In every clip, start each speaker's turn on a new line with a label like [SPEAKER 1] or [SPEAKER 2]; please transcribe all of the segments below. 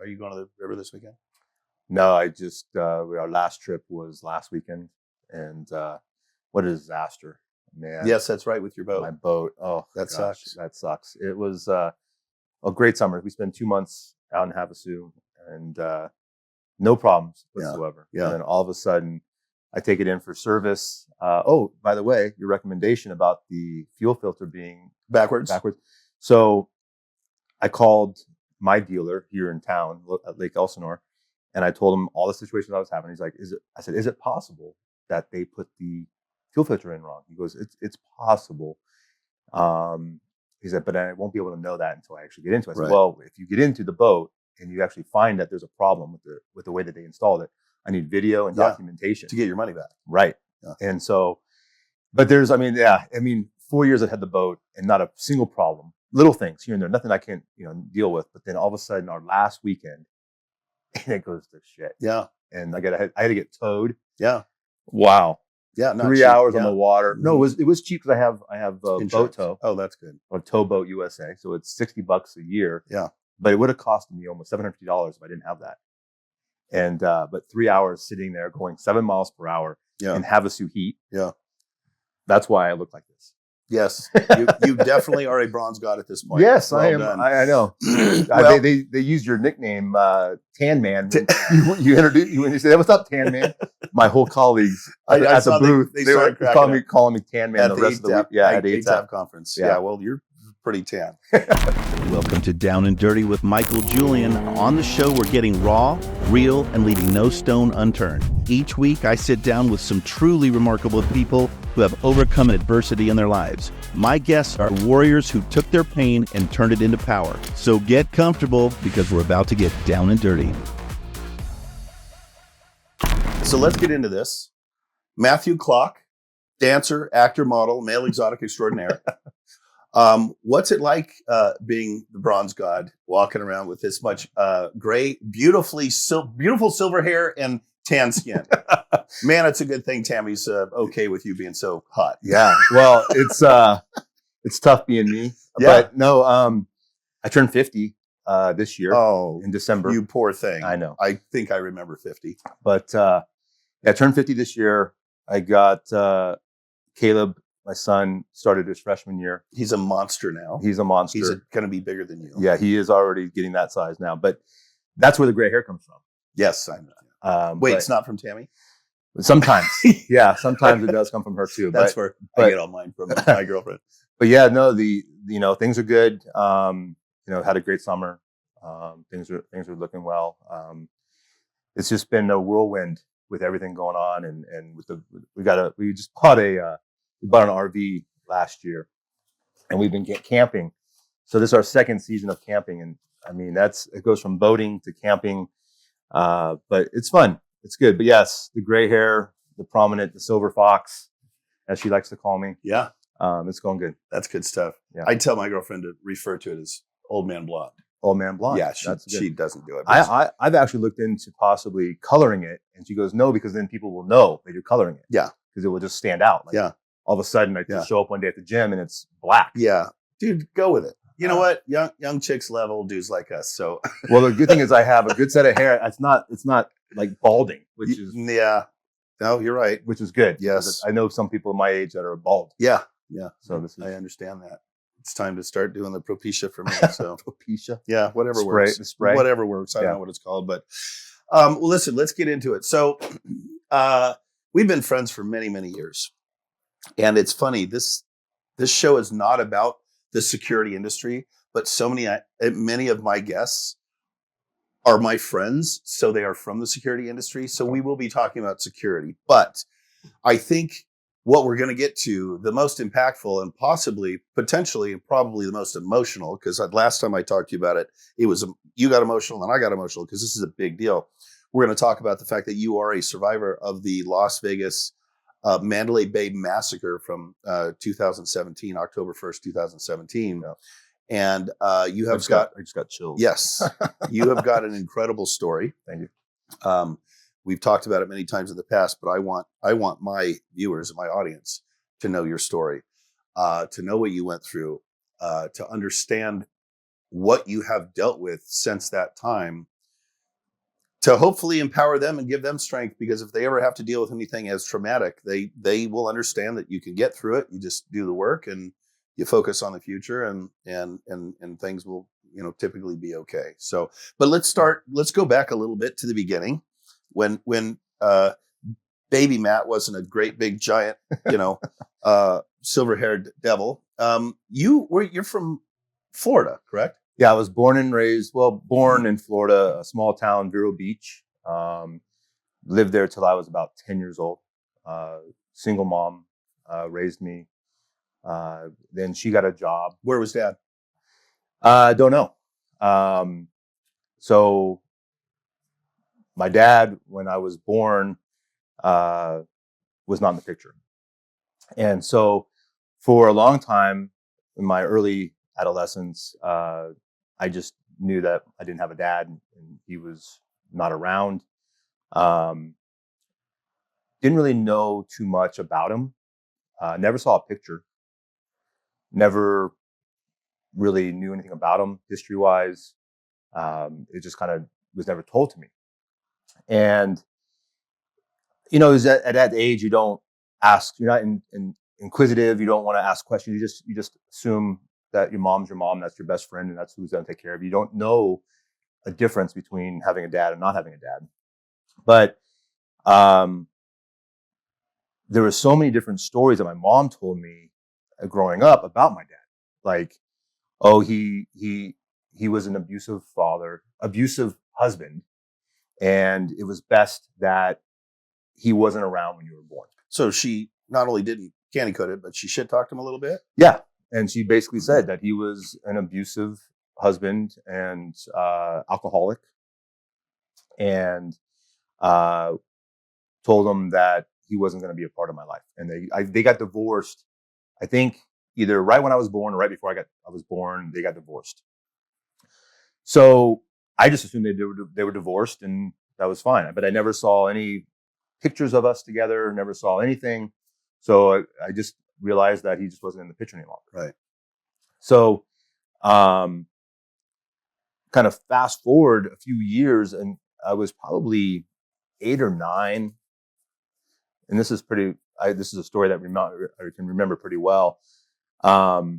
[SPEAKER 1] Are you going to the river this weekend?
[SPEAKER 2] No, I just our last trip was last weekend, and what a disaster, man.
[SPEAKER 1] Yes, that's right, with your boat.
[SPEAKER 2] My boat. Oh,
[SPEAKER 1] that sucks.
[SPEAKER 2] That sucks. It was a great summer. We spent 2 months out in Havasu, and no problems whatsoever.
[SPEAKER 1] Yeah.
[SPEAKER 2] And then all of a sudden, I take it in for service. Oh, by the way, your recommendation about the fuel filter being
[SPEAKER 1] backwards.
[SPEAKER 2] So I called my dealer here in town at Lake Elsinore, and I told him all the situations I was having. He's like, I said, is it possible that they put the fuel filter in wrong? He goes, it's possible. He said, but I won't be able to know that until I actually get into it. I said, well, if you get into the boat and you actually find that there's a problem with the way that they installed it, I need video and documentation
[SPEAKER 1] to get your money back.
[SPEAKER 2] Right. Yeah. And so, but 4 years I've had the boat and not a single problem. Little things here and there, nothing I can't, deal with. But then all of a sudden, our last weekend, and it goes to shit.
[SPEAKER 1] Yeah.
[SPEAKER 2] And I had to get towed.
[SPEAKER 1] Yeah.
[SPEAKER 2] Wow.
[SPEAKER 1] Yeah.
[SPEAKER 2] 3 hours on the water. No, it was cheap because I have boat tow.
[SPEAKER 1] Oh, that's good.
[SPEAKER 2] A Towboat USA. So it's $60 a year.
[SPEAKER 1] Yeah.
[SPEAKER 2] But it would have cost me almost $750 if I didn't have that. And but 3 hours sitting there going 7 miles per hour in Havasu heat.
[SPEAKER 1] Yeah.
[SPEAKER 2] That's why I look like this.
[SPEAKER 1] Yes, you definitely are a bronze god at this point.
[SPEAKER 2] Yes,
[SPEAKER 1] well
[SPEAKER 2] I am.
[SPEAKER 1] Done.
[SPEAKER 2] I know. Well, they used your nickname, Tan Man. You introduced when you said, "What's up, Tan Man?" My whole colleagues at the booth they were calling me Tan Man the rest of the week. Yeah, at
[SPEAKER 1] ATAP conference. Yeah, well, you're pretty tan.
[SPEAKER 3] Welcome to Down and Dirty with Michael Julian. On the show, we're getting raw, real, and leaving no stone unturned. Each week, I sit down with some truly remarkable people who have overcome adversity in their lives. My guests are warriors who took their pain and turned it into power. So get comfortable because we're about to get down and dirty.
[SPEAKER 1] So let's get into this. Matthew Klock, dancer, actor, model, male exotic extraordinaire. What's it like being the bronze god, walking around with this much gray, beautiful silver hair and tan skin? Man, it's a good thing Tammy's okay with you being so hot.
[SPEAKER 2] Yeah, well, it's tough being me. Yeah. But no, I turned 50 this year.
[SPEAKER 1] Oh,
[SPEAKER 2] in December.
[SPEAKER 1] You poor thing.
[SPEAKER 2] I know.
[SPEAKER 1] I think I remember 50.
[SPEAKER 2] But I turned 50 this year. I got Caleb. My son started his freshman year.
[SPEAKER 1] He's a monster now.
[SPEAKER 2] He's a monster.
[SPEAKER 1] He's going to be bigger than you.
[SPEAKER 2] Yeah, he is already getting that size now. But that's where the gray hair comes from.
[SPEAKER 1] Yes, I know. Wait, it's not from Tammy?
[SPEAKER 2] Sometimes. Yeah, sometimes it does come from her too.
[SPEAKER 1] That's where I get all mine from, my girlfriend.
[SPEAKER 2] But yeah, no, things are good. Had a great summer. Things are looking well. It's just been a whirlwind with everything going on, and with we just bought an RV last year, and we've been camping. So this is our second season of camping, and I mean it goes from boating to camping, but it's fun. It's good. But yes, the gray hair, the prominent, the silver fox, as she likes to call me.
[SPEAKER 1] Yeah,
[SPEAKER 2] it's going good.
[SPEAKER 1] That's good stuff.
[SPEAKER 2] Yeah.
[SPEAKER 1] I tell my girlfriend to refer to it as old man blonde.
[SPEAKER 2] Old man blonde.
[SPEAKER 1] Yeah, she doesn't do it.
[SPEAKER 2] I've actually looked into possibly coloring it, and she goes, no, because then people will know that you're coloring it.
[SPEAKER 1] Yeah,
[SPEAKER 2] because it will just stand out. All of a sudden, I just show up one day at the gym and it's black.
[SPEAKER 1] Yeah, dude, go with it. You know what? Young chicks level dudes like us. So,
[SPEAKER 2] well, the good thing is I have a good set of hair. It's not like balding, which is
[SPEAKER 1] No, you're right.
[SPEAKER 2] Which is good.
[SPEAKER 1] Yes,
[SPEAKER 2] I know some people my age that are bald.
[SPEAKER 1] Yeah.
[SPEAKER 2] So
[SPEAKER 1] I understand that. It's time to start doing the Propecia for me. So
[SPEAKER 2] Propecia.
[SPEAKER 1] Yeah, whatever works.
[SPEAKER 2] The spray.
[SPEAKER 1] Whatever works. I don't know what it's called, but well, listen. Let's get into it. So, we've been friends for many, many years. And it's funny, this show is not about the security industry, but many of my guests are my friends, so they are from the security industry. So we will be talking about security. But I think what we're going to get to, the most impactful and potentially, and probably the most emotional, because last time I talked to you about it, you got emotional and I got emotional because this is a big deal. We're going to talk about the fact that you are a survivor of the Las Vegas Mandalay Bay massacre from 2017, October 1st, 2017. Yeah. And you have I
[SPEAKER 2] just got chills.
[SPEAKER 1] Yes. You have got an incredible story.
[SPEAKER 2] Thank you.
[SPEAKER 1] We've talked about it many times in the past, but I want my viewers and my audience to know your story, to know what you went through, to understand what you have dealt with since that time, to hopefully empower them and give them strength, because if they ever have to deal with anything as traumatic, they will understand that you can get through it. You just do the work and you focus on the future, and things will, typically be okay. So, but let's go back a little bit to the beginning when baby Matt wasn't a great big giant, silver-haired devil. You're from Florida, correct?
[SPEAKER 2] Yeah, I was born and raised, born in Florida, a small town, Vero Beach. Lived there till I was about 10 years old. Single mom raised me. Then she got a job.
[SPEAKER 1] Where was Dad?
[SPEAKER 2] Don't know. So my dad, when I was born, was not in the picture. And so for a long time in my early adolescence, I just knew that I didn't have a dad and he was not around. Didn't really know too much about him. Never saw a picture. Never really knew anything about him history-wise. It just kind of was never told to me. And, at that age, you don't ask, you're not inquisitive. You don't want to ask questions. You just assume that your mom's your mom, that's your best friend, and that's who's going to take care of you. You don't know a difference between having a dad and not having a dad. But there were so many different stories that my mom told me growing up about my dad. Like, oh, he was an abusive father, abusive husband, and it was best that he wasn't around when you were born.
[SPEAKER 1] So she not only didn't candy coat it, but she shit talked him a little bit.
[SPEAKER 2] Yeah. And she basically said that he was an abusive husband and alcoholic, and told him that he wasn't going to be a part of my life. And they got divorced. I think either right when I was born or right before I was born, they got divorced. So I just assumed they were divorced, and that was fine. But I never saw any pictures of us together. Never saw anything. So I just realized that he just wasn't in the picture anymore.
[SPEAKER 1] Right.
[SPEAKER 2] So, kind of fast forward a few years, and I was probably 8 or 9. And this is this is a story that I can remember pretty well. My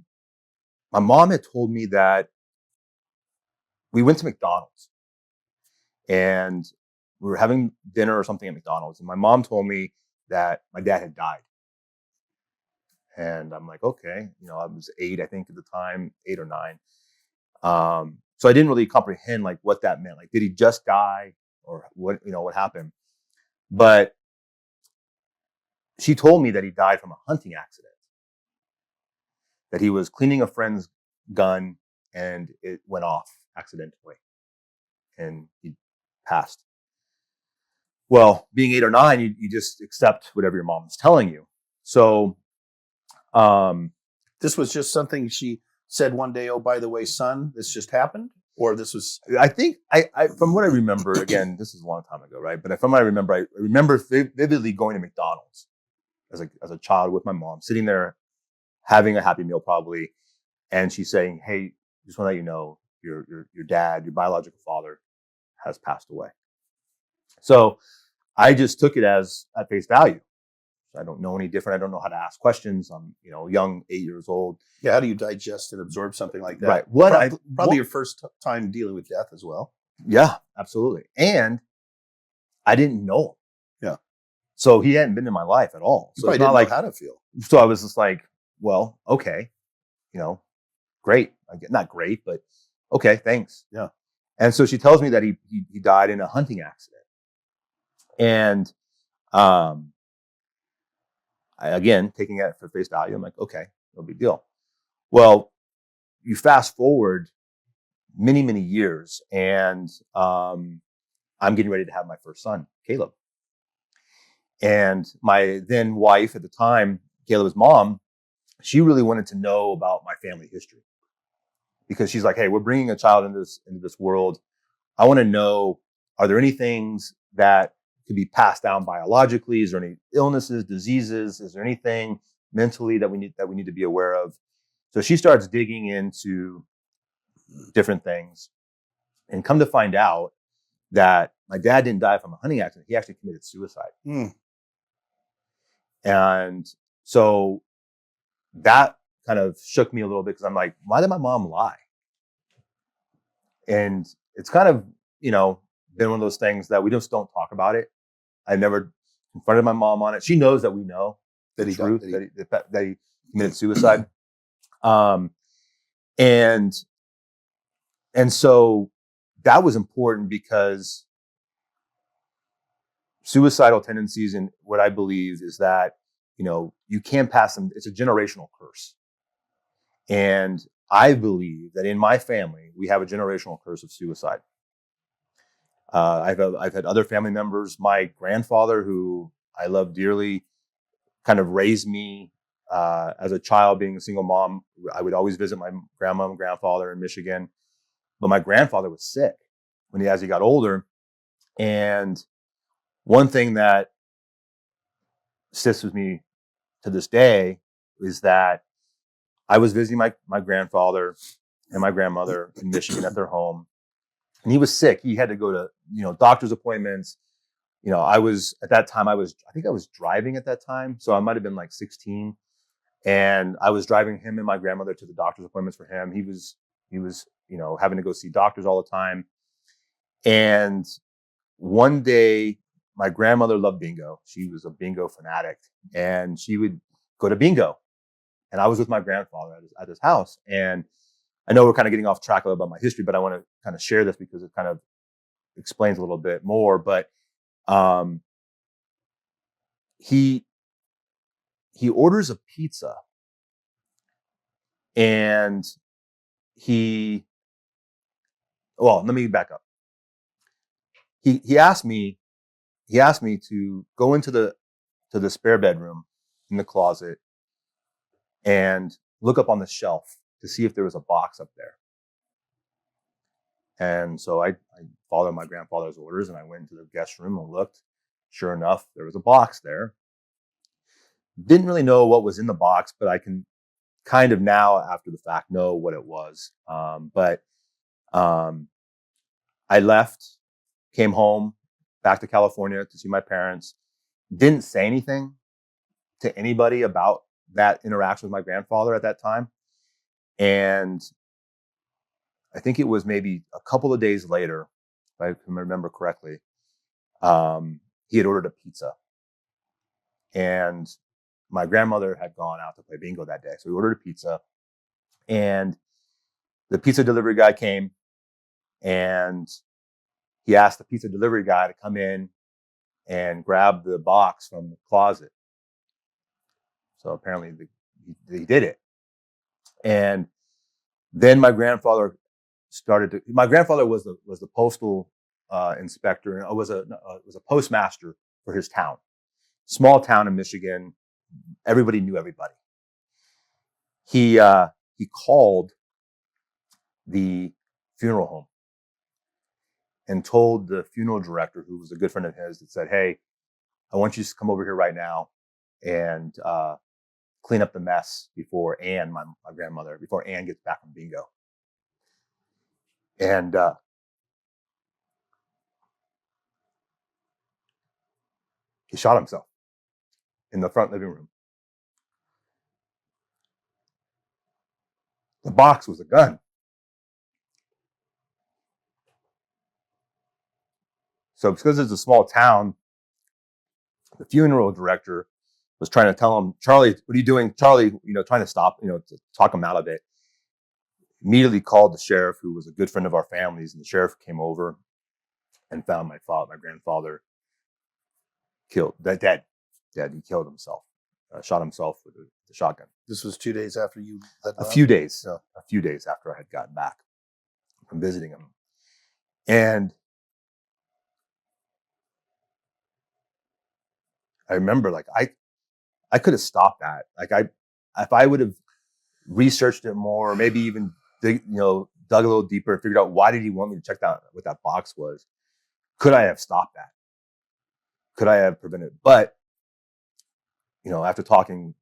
[SPEAKER 2] mom had told me that we went to McDonald's and we were having dinner or something at McDonald's. And my mom told me that my dad had died. And I'm like, okay, I was 8, I think at the time, 8 or 9. So I didn't really comprehend like what that meant. Like, did he just die or what happened? But she told me that he died from a hunting accident, that he was cleaning a friend's gun and it went off accidentally and he passed. Well, being 8 or 9, you just accept whatever your mom's telling you. So,
[SPEAKER 1] this was just something she said one day, oh, by the way, son, this just happened? Or this was...
[SPEAKER 2] I think, I from what I remember, again, this is a long time ago, right? But from what I remember vividly going to McDonald's as a child with my mom, sitting there having a Happy Meal probably, and she's saying, hey, just want to let you know, your dad, your biological father has passed away. So I just took it at face value. I don't know any different. I don't know how to ask questions. I'm, young, 8 years old.
[SPEAKER 1] Yeah. How do you digest and absorb something like that?
[SPEAKER 2] Right.
[SPEAKER 1] Probably your first time dealing with death as well.
[SPEAKER 2] Yeah, absolutely. And I didn't know him.
[SPEAKER 1] Yeah.
[SPEAKER 2] So he hadn't been in my life at all. So
[SPEAKER 1] it's not like how to feel.
[SPEAKER 2] So I was just like, well, okay, great. Not great, but okay, thanks.
[SPEAKER 1] Yeah.
[SPEAKER 2] And so she tells me that he died in a hunting accident. And, again, taking it for face value, I'm like, okay, no big deal. Well, you fast forward many, many years, and I'm getting ready to have my first son, Caleb. And my then wife at the time, Caleb's mom, she really wanted to know about my family history, because she's like, hey, we're bringing a child into this world. I want to know, are there any things that could be passed down biologically? Is there any illnesses, diseases? Is there anything mentally that we need to be aware of? So she starts digging into different things, and come to find out that my dad didn't die from a hunting accident. He actually committed suicide. And so that kind of shook me a little bit because I'm like, why did my mom lie? And it's kind of, been one of those things that we just don't talk about it. I never confronted my mom on it. She knows that we know
[SPEAKER 1] That
[SPEAKER 2] the
[SPEAKER 1] he
[SPEAKER 2] truth,
[SPEAKER 1] died,
[SPEAKER 2] that he committed suicide. And so that was important because suicidal tendencies, and what I believe is that, you can't pass them. It's a generational curse. And I believe that in my family, we have a generational curse of suicide. I've had other family members. My grandfather, who I love dearly, kind of raised me as a child, being a single mom. I would always visit my grandma and grandfather in Michigan. But my grandfather was sick as he got older. And one thing that sits with me to this day is that I was visiting my grandfather and my grandmother in Michigan at their home. And he was sick. He had to go to, doctor's appointments. I think I was driving at that time. So I might've been like 16. And I was driving him and my grandmother to the doctor's appointments for him. He was, having to go see doctors all the time. And one day, my grandmother loved bingo. She was a bingo fanatic, and she would go to bingo. And I was with my grandfather at his house. And I know we're kind of getting off track a little about my history, but I want to kind of share this because it kind of explains a little bit more. But he orders a pizza, and let me back up. He asked me to go into the spare bedroom in the closet and look up on the shelf to see if there was a box up there. And so I followed my grandfather's orders, and I went into the guest room and looked. Sure enough, there was a box there. Didn't really know what was in the box, but I can kind of now, after the fact, know what it was. But I left, came home, back to California to see my parents. Didn't say anything to anybody about that interaction with my grandfather at that time. And I think it was maybe a couple of days later, if I can remember correctly, he had ordered a pizza. And my grandmother had gone out to play bingo that day. So we ordered a pizza. And the pizza delivery guy came, and he asked the pizza delivery guy to come in and grab the box from the closet. So apparently he did it. And then my grandfather was the postal inspector, and was a postmaster for his town. Small town in Michigan. Everybody knew everybody. He called the funeral home and told the funeral director, who was a good friend of his, that said, "Hey, I want you to come over here right now and clean up the mess before Ann, my grandmother, before Ann gets back from bingo." And he shot himself in the front living room. The box was a gun. So because it's a small town, the funeral director was trying to tell him, "Charlie, what are you doing?" Charlie, trying to stop, to talk him out of it. Immediately called the sheriff, who was a good friend of our family's, and the sheriff came over and found my grandfather dead. He killed himself, shot himself with the shotgun.
[SPEAKER 1] This was 2 days after you let
[SPEAKER 2] a few days after I had gotten back from visiting him. And I remember, like, I could have stopped that. Like, if I would have researched it more, or maybe even dug a little deeper and figured out why did he want me to check out what that box was, could I have stopped that? Could I have prevented it? But, after talking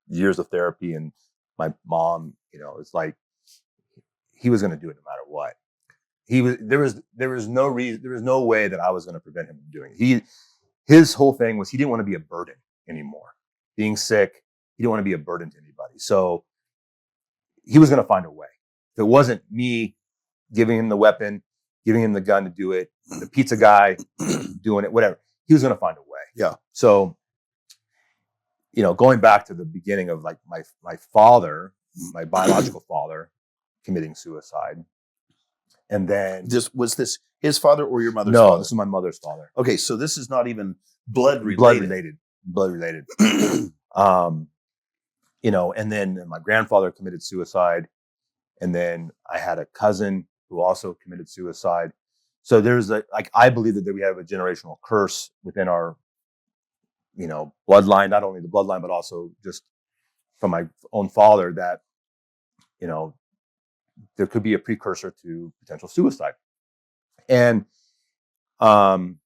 [SPEAKER 2] years of therapy and my mom, it's like he was going to do it no matter what. there was no reason, there was no way that I was going to prevent him from doing it. His whole thing was he didn't want to be a burden anymore. Being sick, he didn't want to be a burden to anybody. So he was going to find a way. If it wasn't me giving him the weapon, giving him the gun to do it, the pizza guy doing it, whatever, he was going to find a way.
[SPEAKER 1] Yeah.
[SPEAKER 2] So, going back to the beginning of like my father, my biological father committing suicide. And then
[SPEAKER 1] Was this his father or your mother's
[SPEAKER 2] no,
[SPEAKER 1] father?
[SPEAKER 2] This is my mother's father.
[SPEAKER 1] Okay, so this is not even blood related.
[SPEAKER 2] Blood related. And then my grandfather committed suicide. And then I had a cousin who also committed suicide. So there's I believe that we have a generational curse within our, bloodline, not only the bloodline, but also just from my own father that, there could be a precursor to potential suicide. And, so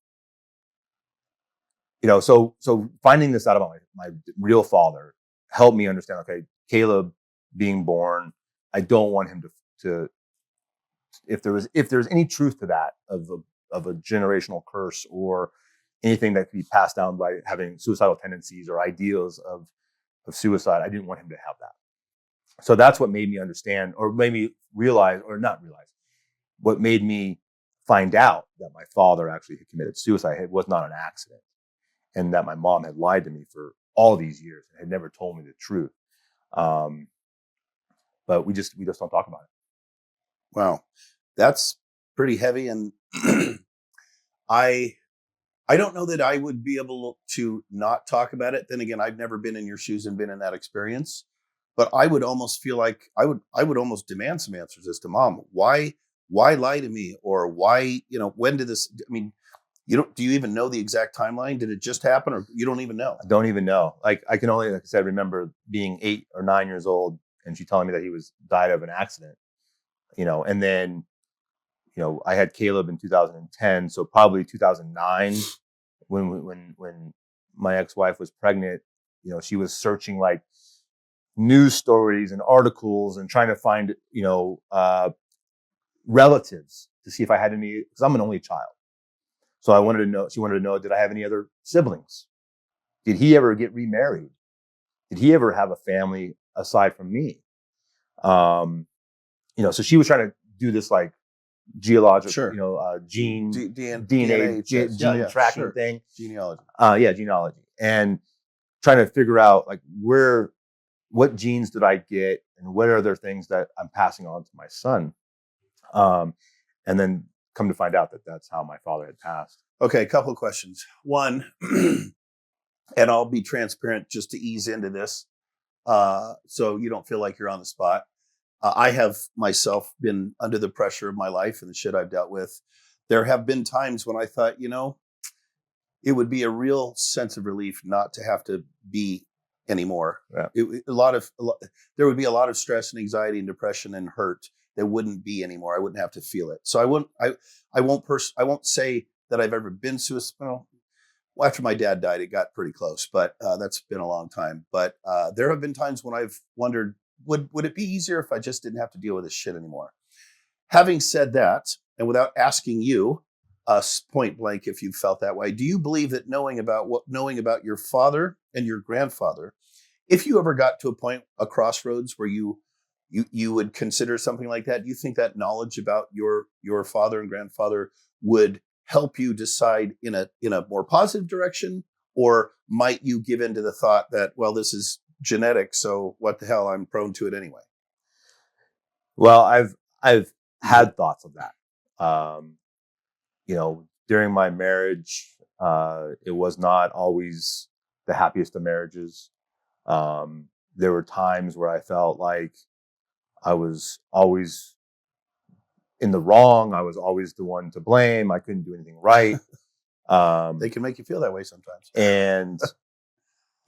[SPEAKER 2] finding this out about my real father helped me understand, okay, Caleb being born, I don't want him to if there's any truth to that of a generational curse or anything that could be passed down by having suicidal tendencies or ideals of suicide, I didn't want him to have that. So that's what made me understand, or made me realize, or not realize, what made me find out that my father actually had committed suicide. It was not an accident, and that my mom had lied to me for all these years and had never told me the truth. But we just don't talk about it.
[SPEAKER 1] Wow, that's pretty heavy, and I don't know that I would be able to not talk about it. Then again, I've never been in your shoes and been in that experience, but I would almost feel like I would almost demand some answers as to, Mom, why lie to me, or why, when did this? I mean, do you even know the exact timeline? Did it just happen, or you don't even know?
[SPEAKER 2] I don't even know. Like I can only, like I said, remember being 8 or 9 years old and she telling me that he died of an accident. And then, I had Caleb in 2010, so probably 2009 when my ex-wife was pregnant. She was searching like news stories and articles and trying to find relatives to see if I had any, because I'm an only child. So she wanted to know, did I have any other siblings? Did he ever get remarried? Did he ever have a family aside from me? So she was trying to do this like geological,
[SPEAKER 1] Sure.
[SPEAKER 2] DNA gene tracking thing.
[SPEAKER 1] Genealogy.
[SPEAKER 2] Genealogy. And trying to figure out like what genes did I get and what are there things that I'm passing on to my son? And then come to find out that that's how my father had passed.
[SPEAKER 1] Okay, a couple of questions. One, and I'll be transparent just to ease into this, so you don't feel like you're on the spot. I have myself been under the pressure of my life and the shit I've dealt with. There have been times when I thought, it would be a real sense of relief not to have to be anymore.
[SPEAKER 2] Yeah.
[SPEAKER 1] There would be a lot of stress and anxiety and depression and hurt that wouldn't be anymore. I wouldn't have to feel it. So I won't say that I've ever been suicidal. Well, after my dad died, it got pretty close, but that's been a long time. But there have been times when I've wondered, would it be easier if I just didn't have to deal with this shit anymore? Having said that, and without asking you point blank if you felt that way, do you believe that knowing about your father and your grandfather, if you ever got to a crossroads where you would consider something like that, do you think that knowledge about your father and grandfather would help you decide in a more positive direction, or might you give in to the thought that, well, this is genetic, so what the hell, I'm prone to it anyway?
[SPEAKER 2] Well, I've had thoughts of that. During my marriage, it was not always the happiest of marriages. There were times where I felt like I was always in the wrong. I was always the one to blame. I couldn't do anything right.
[SPEAKER 1] They can make you feel that way sometimes.
[SPEAKER 2] And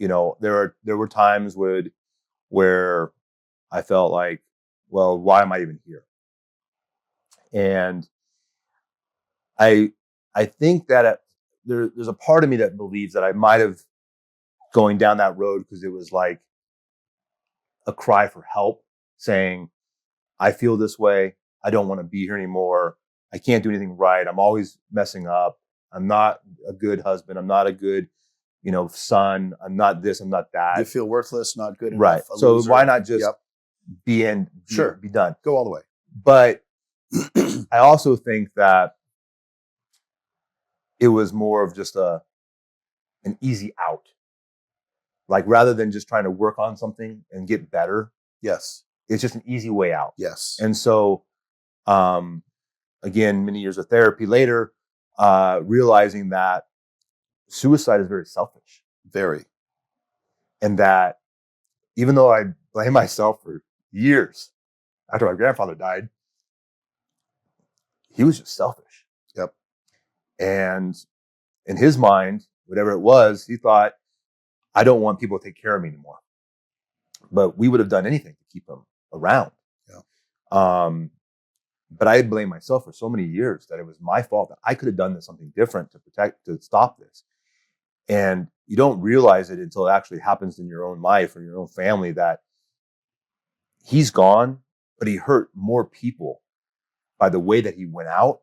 [SPEAKER 2] there were times where I felt like, well, why am I even here? And I think that there's a part of me that believes that I might have going down that road because it was like a cry for help, saying, I feel this way. I don't want to be here anymore. I can't do anything right. I'm always messing up. I'm not a good husband. I'm not a good, son. I'm not this. I'm not that.
[SPEAKER 1] You feel worthless, not good enough.
[SPEAKER 2] Right.
[SPEAKER 1] A
[SPEAKER 2] So
[SPEAKER 1] loser.
[SPEAKER 2] why not just
[SPEAKER 1] Yep.
[SPEAKER 2] be done?
[SPEAKER 1] Go all the way.
[SPEAKER 2] But I also think that it was more of just an easy out. Like rather than just trying to work on something and get better,
[SPEAKER 1] Yes.
[SPEAKER 2] it's just an easy way out.
[SPEAKER 1] Yes.
[SPEAKER 2] And so, again, many years of therapy later, realizing that suicide is very selfish.
[SPEAKER 1] Very.
[SPEAKER 2] And that even though I blame myself for years after my grandfather died, he was just selfish.
[SPEAKER 1] Yep.
[SPEAKER 2] And in his mind, whatever it was, he thought, I don't want people to take care of me anymore. But we would have done anything to keep him around.
[SPEAKER 1] Yeah.
[SPEAKER 2] But I blame myself for so many years that it was my fault, that I could have done something different to stop this. And you don't realize it until it actually happens in your own life or your own family, that he's gone, but he hurt more people by the way that he went out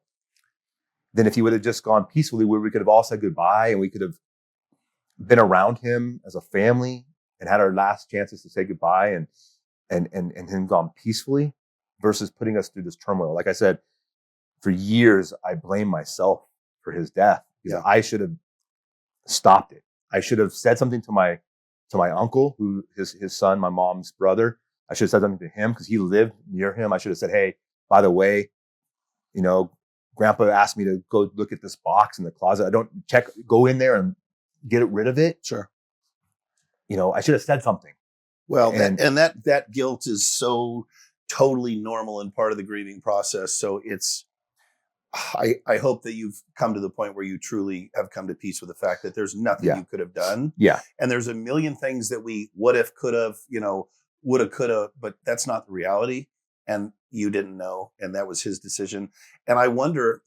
[SPEAKER 2] than if he would have just gone peacefully, where we could have all said goodbye and we could have been around him as a family and had our last chances to say goodbye and him gone peacefully, versus putting us through this turmoil. Like I said, for years, I blame myself for his death.
[SPEAKER 1] Yeah.
[SPEAKER 2] I should have stopped it. I should have said something to my uncle, who his son, my mom's brother. I should have said something to him because he lived near him. I should have said, hey, by the way, Grandpa asked me to go look at this box in the closet. Go in there and get rid of it.
[SPEAKER 1] Sure.
[SPEAKER 2] I should have said something.
[SPEAKER 1] Well, that guilt is so totally normal and part of the grieving process. So I hope that you've come to the point where you truly have come to peace with the fact that there's nothing you could have done.
[SPEAKER 2] Yeah.
[SPEAKER 1] And there's a million things that we would have, could have, woulda, coulda, but that's not the reality. And you didn't know. And that was his decision. And I wonder,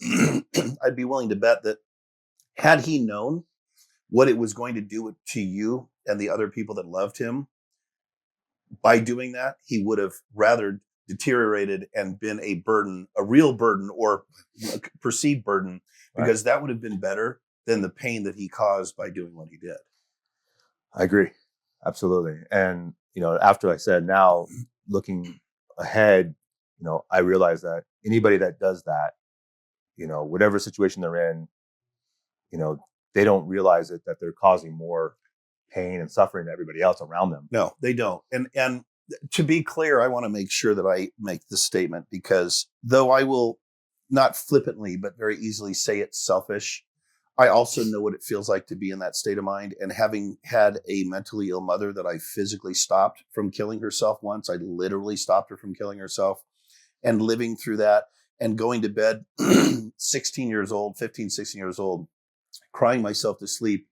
[SPEAKER 1] I'd be willing to bet that had he known what it was going to do to you and the other people that loved him, by doing that, he would have rather deteriorated and been a burden, a real burden or a perceived burden, because that would have been better than the pain that he caused by doing what he did.
[SPEAKER 2] I agree. Absolutely. And, after I said, now looking ahead, I realize that anybody that does that, whatever situation they're in, they don't realize it, that they're causing more pain and suffering to everybody else around them.
[SPEAKER 1] No, they don't. And to be clear, I want to make sure that I make this statement, because though I will not flippantly, but very easily say it's selfish, I also know what it feels like to be in that state of mind. And having had a mentally ill mother that I physically stopped from killing herself once, I literally stopped her from killing herself, and living through that and going to bed 16 years old, 15, 16 years old, crying myself to sleep,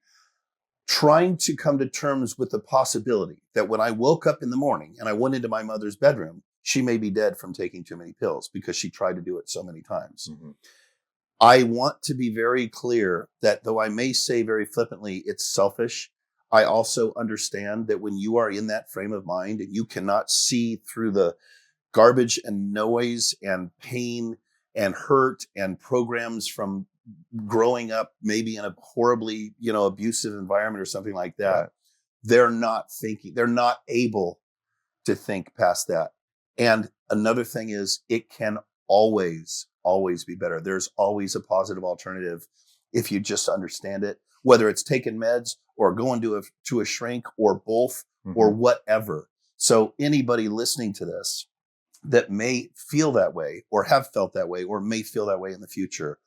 [SPEAKER 1] trying to come to terms with the possibility that when I woke up in the morning and I went into my mother's bedroom, she may be dead from taking too many pills because she tried to do it so many times. Mm-hmm. I want to be very clear that though I may say very flippantly it's selfish, I also understand that when you are in that frame of mind and you cannot see through the garbage and noise and pain and hurt and programs from growing up maybe in a horribly, abusive environment or something like that, right, they're not able to think past that. And another thing is, it can always be better. There's always a positive alternative if you just understand it, whether it's taking meds or going to a shrink or both, mm-hmm, or whatever. So anybody listening to this that may feel that way or have felt that way or may feel that way in the future,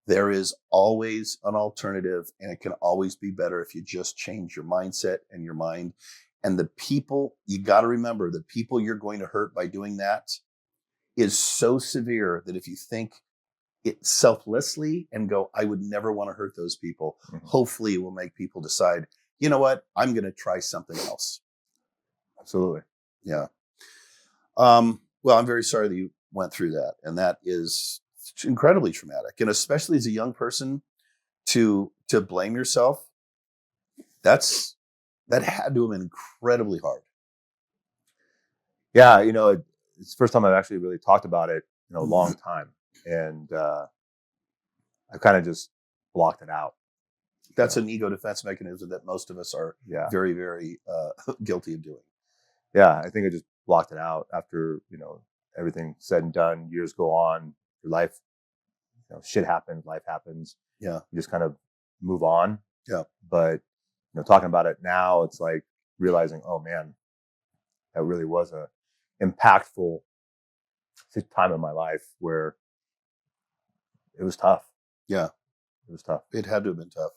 [SPEAKER 1] there is always an alternative, and it can always be better if you just change your mindset and your mind. And the people, you got to remember, the people you're going to hurt by doing that is so severe that if you think it selflessly and go, I would never want to hurt those people, mm-hmm, hopefully it will make people decide, you know what, I'm going to try something else.
[SPEAKER 2] Absolutely.
[SPEAKER 1] Yeah. Well, I'm very sorry that you went through that. And that is incredibly traumatic. And especially as a young person, to blame yourself, that had to have been incredibly hard.
[SPEAKER 2] Yeah, it's the first time I've actually really talked about it in a long time. and I kind of just blocked it out.
[SPEAKER 1] That's an ego defense mechanism that most of us are very, very guilty of doing.
[SPEAKER 2] Yeah, I think I just blocked it out after, everything said and done. Years go on, your life, shit happens, life happens.
[SPEAKER 1] Yeah.
[SPEAKER 2] You just kind of move on.
[SPEAKER 1] Yeah.
[SPEAKER 2] But, talking about it now, it's like realizing, oh man, that really was a impactful time in my life where it was tough.
[SPEAKER 1] Yeah.
[SPEAKER 2] It was tough.
[SPEAKER 1] It had to have been tough.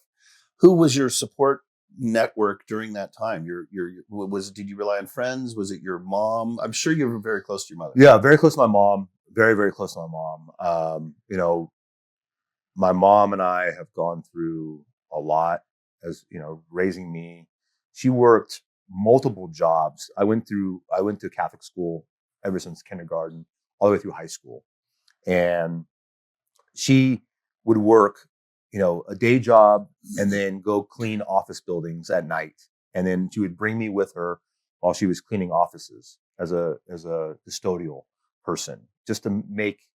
[SPEAKER 1] Who was your support network during that time? Did you rely on friends? Was it your mom? I'm sure you were very close to your mother.
[SPEAKER 2] Yeah, very close to my mom. Very, very close to my mom. My mom and I have gone through a lot as, raising me. She worked multiple jobs. I went to Catholic school ever since kindergarten, all the way through high school. And she would work, a day job and then go clean office buildings at night. And then she would bring me with her while she was cleaning offices as a custodial person, just to make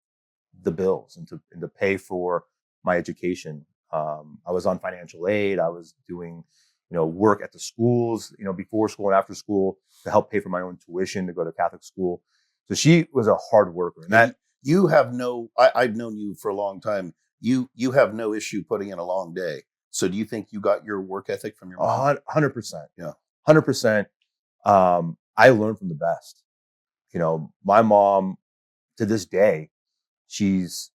[SPEAKER 2] the bills and to pay for my education. I was on financial aid. I was doing, work at the schools, before school and after school to help pay for my own tuition to go to Catholic school. So she was a hard worker. And that
[SPEAKER 1] you have I've known you for a long time. You have no issue putting in a long day. So do you think you got your work ethic from your mom?
[SPEAKER 2] 100%.
[SPEAKER 1] Yeah.
[SPEAKER 2] 100%. I learned from the best. My mom, to this day, she's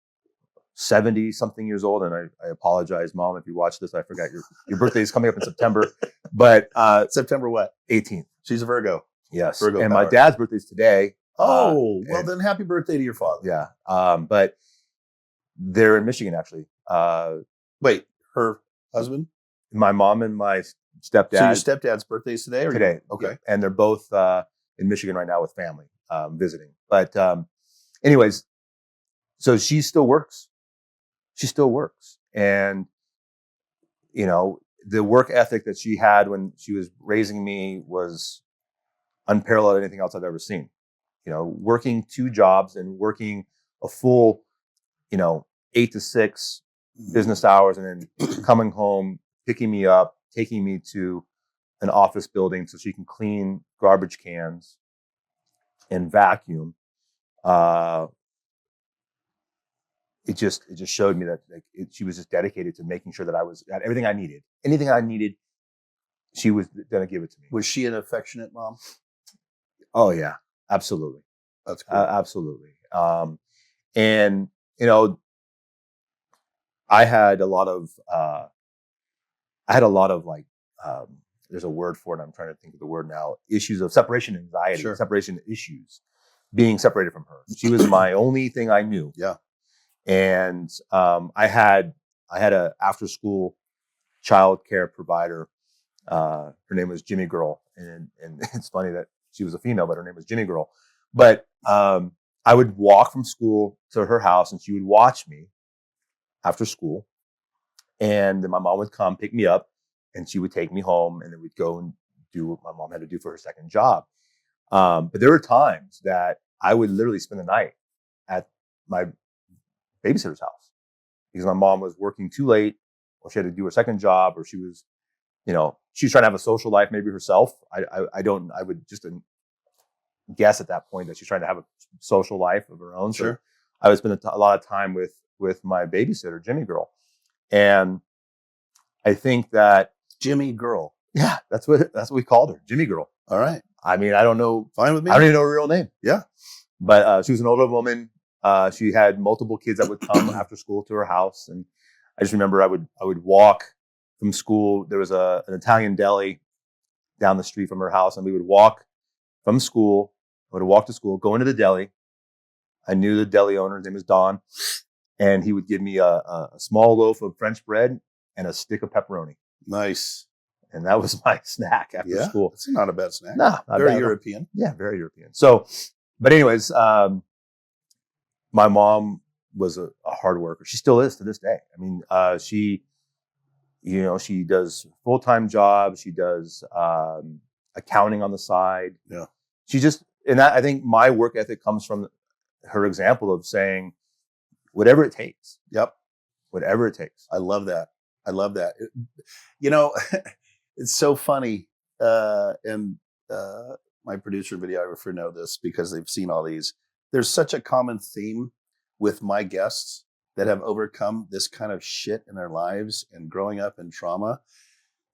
[SPEAKER 2] 70 something years old. And I apologize, Mom, if you watch this. I forgot your birthday is coming up in September. But
[SPEAKER 1] September what?
[SPEAKER 2] 18th.
[SPEAKER 1] She's a Virgo.
[SPEAKER 2] Yes.
[SPEAKER 1] Virgo
[SPEAKER 2] and
[SPEAKER 1] power.
[SPEAKER 2] my dad's birthday is today.
[SPEAKER 1] Then happy birthday to your father.
[SPEAKER 2] Yeah. But they're in Michigan, actually.
[SPEAKER 1] Wait, her husband?
[SPEAKER 2] My mom and my stepdad.
[SPEAKER 1] So your stepdad's birthday is today?
[SPEAKER 2] Today.
[SPEAKER 1] Okay.
[SPEAKER 2] Yeah. And they're both in Michigan right now with family visiting. But anyways, so she still works. She still works. And, the work ethic that she had when she was raising me was unparalleled anything else I've ever seen. Working 2 jobs and working a full, 8 to 6 business hours, and then coming home, picking me up, taking me to an office building so she can clean garbage cans and vacuum. It just showed me that she was just dedicated to making sure that I had everything I needed. Anything I needed, she was going to give it to me.
[SPEAKER 1] Was she an affectionate mom?
[SPEAKER 2] Oh yeah, absolutely.
[SPEAKER 1] That's cool.
[SPEAKER 2] Absolutely. And I had a lot of there's a word for it. I'm trying to think of the word now. Issues of separation anxiety, separation issues, being separated from her. She was my only thing I knew.
[SPEAKER 1] Yeah.
[SPEAKER 2] And I had a after school child care provider. Her name was Jimmy Girl, and it's funny that she was a female, but her name was Jimmy Girl. But I would walk from school to her house, and she would watch me after school. And then my mom would come pick me up, and she would take me home, and then we'd go and do what my mom had to do for her second job. But there were times that I would literally spend the night at my babysitter's house because my mom was working too late, or she had to do her second job, or she was, she was trying to have a social life maybe herself. I would just guess at that point that she's trying to have a social life of her own.
[SPEAKER 1] Sure.
[SPEAKER 2] So I would spend a lot of time with my babysitter, Jimmy Girl. And I think that
[SPEAKER 1] Jimmy Girl.
[SPEAKER 2] Yeah, that's what we called her, Jimmy Girl.
[SPEAKER 1] All right.
[SPEAKER 2] I mean, I don't know.
[SPEAKER 1] Fine with me.
[SPEAKER 2] I don't even know her real name.
[SPEAKER 1] Yeah.
[SPEAKER 2] But she was an older woman. She had multiple kids that would come after school to her house. And I just remember I would walk from school. There was an Italian deli down the street from her house. And we would walk from school. I would walk to school, go into the deli. I knew the deli owner. His name was Don. And he would give me a small loaf of French bread and a stick of pepperoni.
[SPEAKER 1] Nice.
[SPEAKER 2] And that was my snack after school.
[SPEAKER 1] It's not a bad snack.
[SPEAKER 2] No,
[SPEAKER 1] very European.
[SPEAKER 2] Yeah, very European. So, but anyways, my mom was a hard worker. She still is to this day. I mean, she does full-time jobs. She does accounting on the side.
[SPEAKER 1] Yeah.
[SPEAKER 2] And that, I think my work ethic comes from her example of saying, whatever it takes.
[SPEAKER 1] Yep.
[SPEAKER 2] Whatever it takes.
[SPEAKER 1] I love that. I love that. You know, it's so funny. And my producer and videographer know this because they've seen all these. There's such a common theme with my guests that have overcome this kind of shit in their lives and growing up in trauma.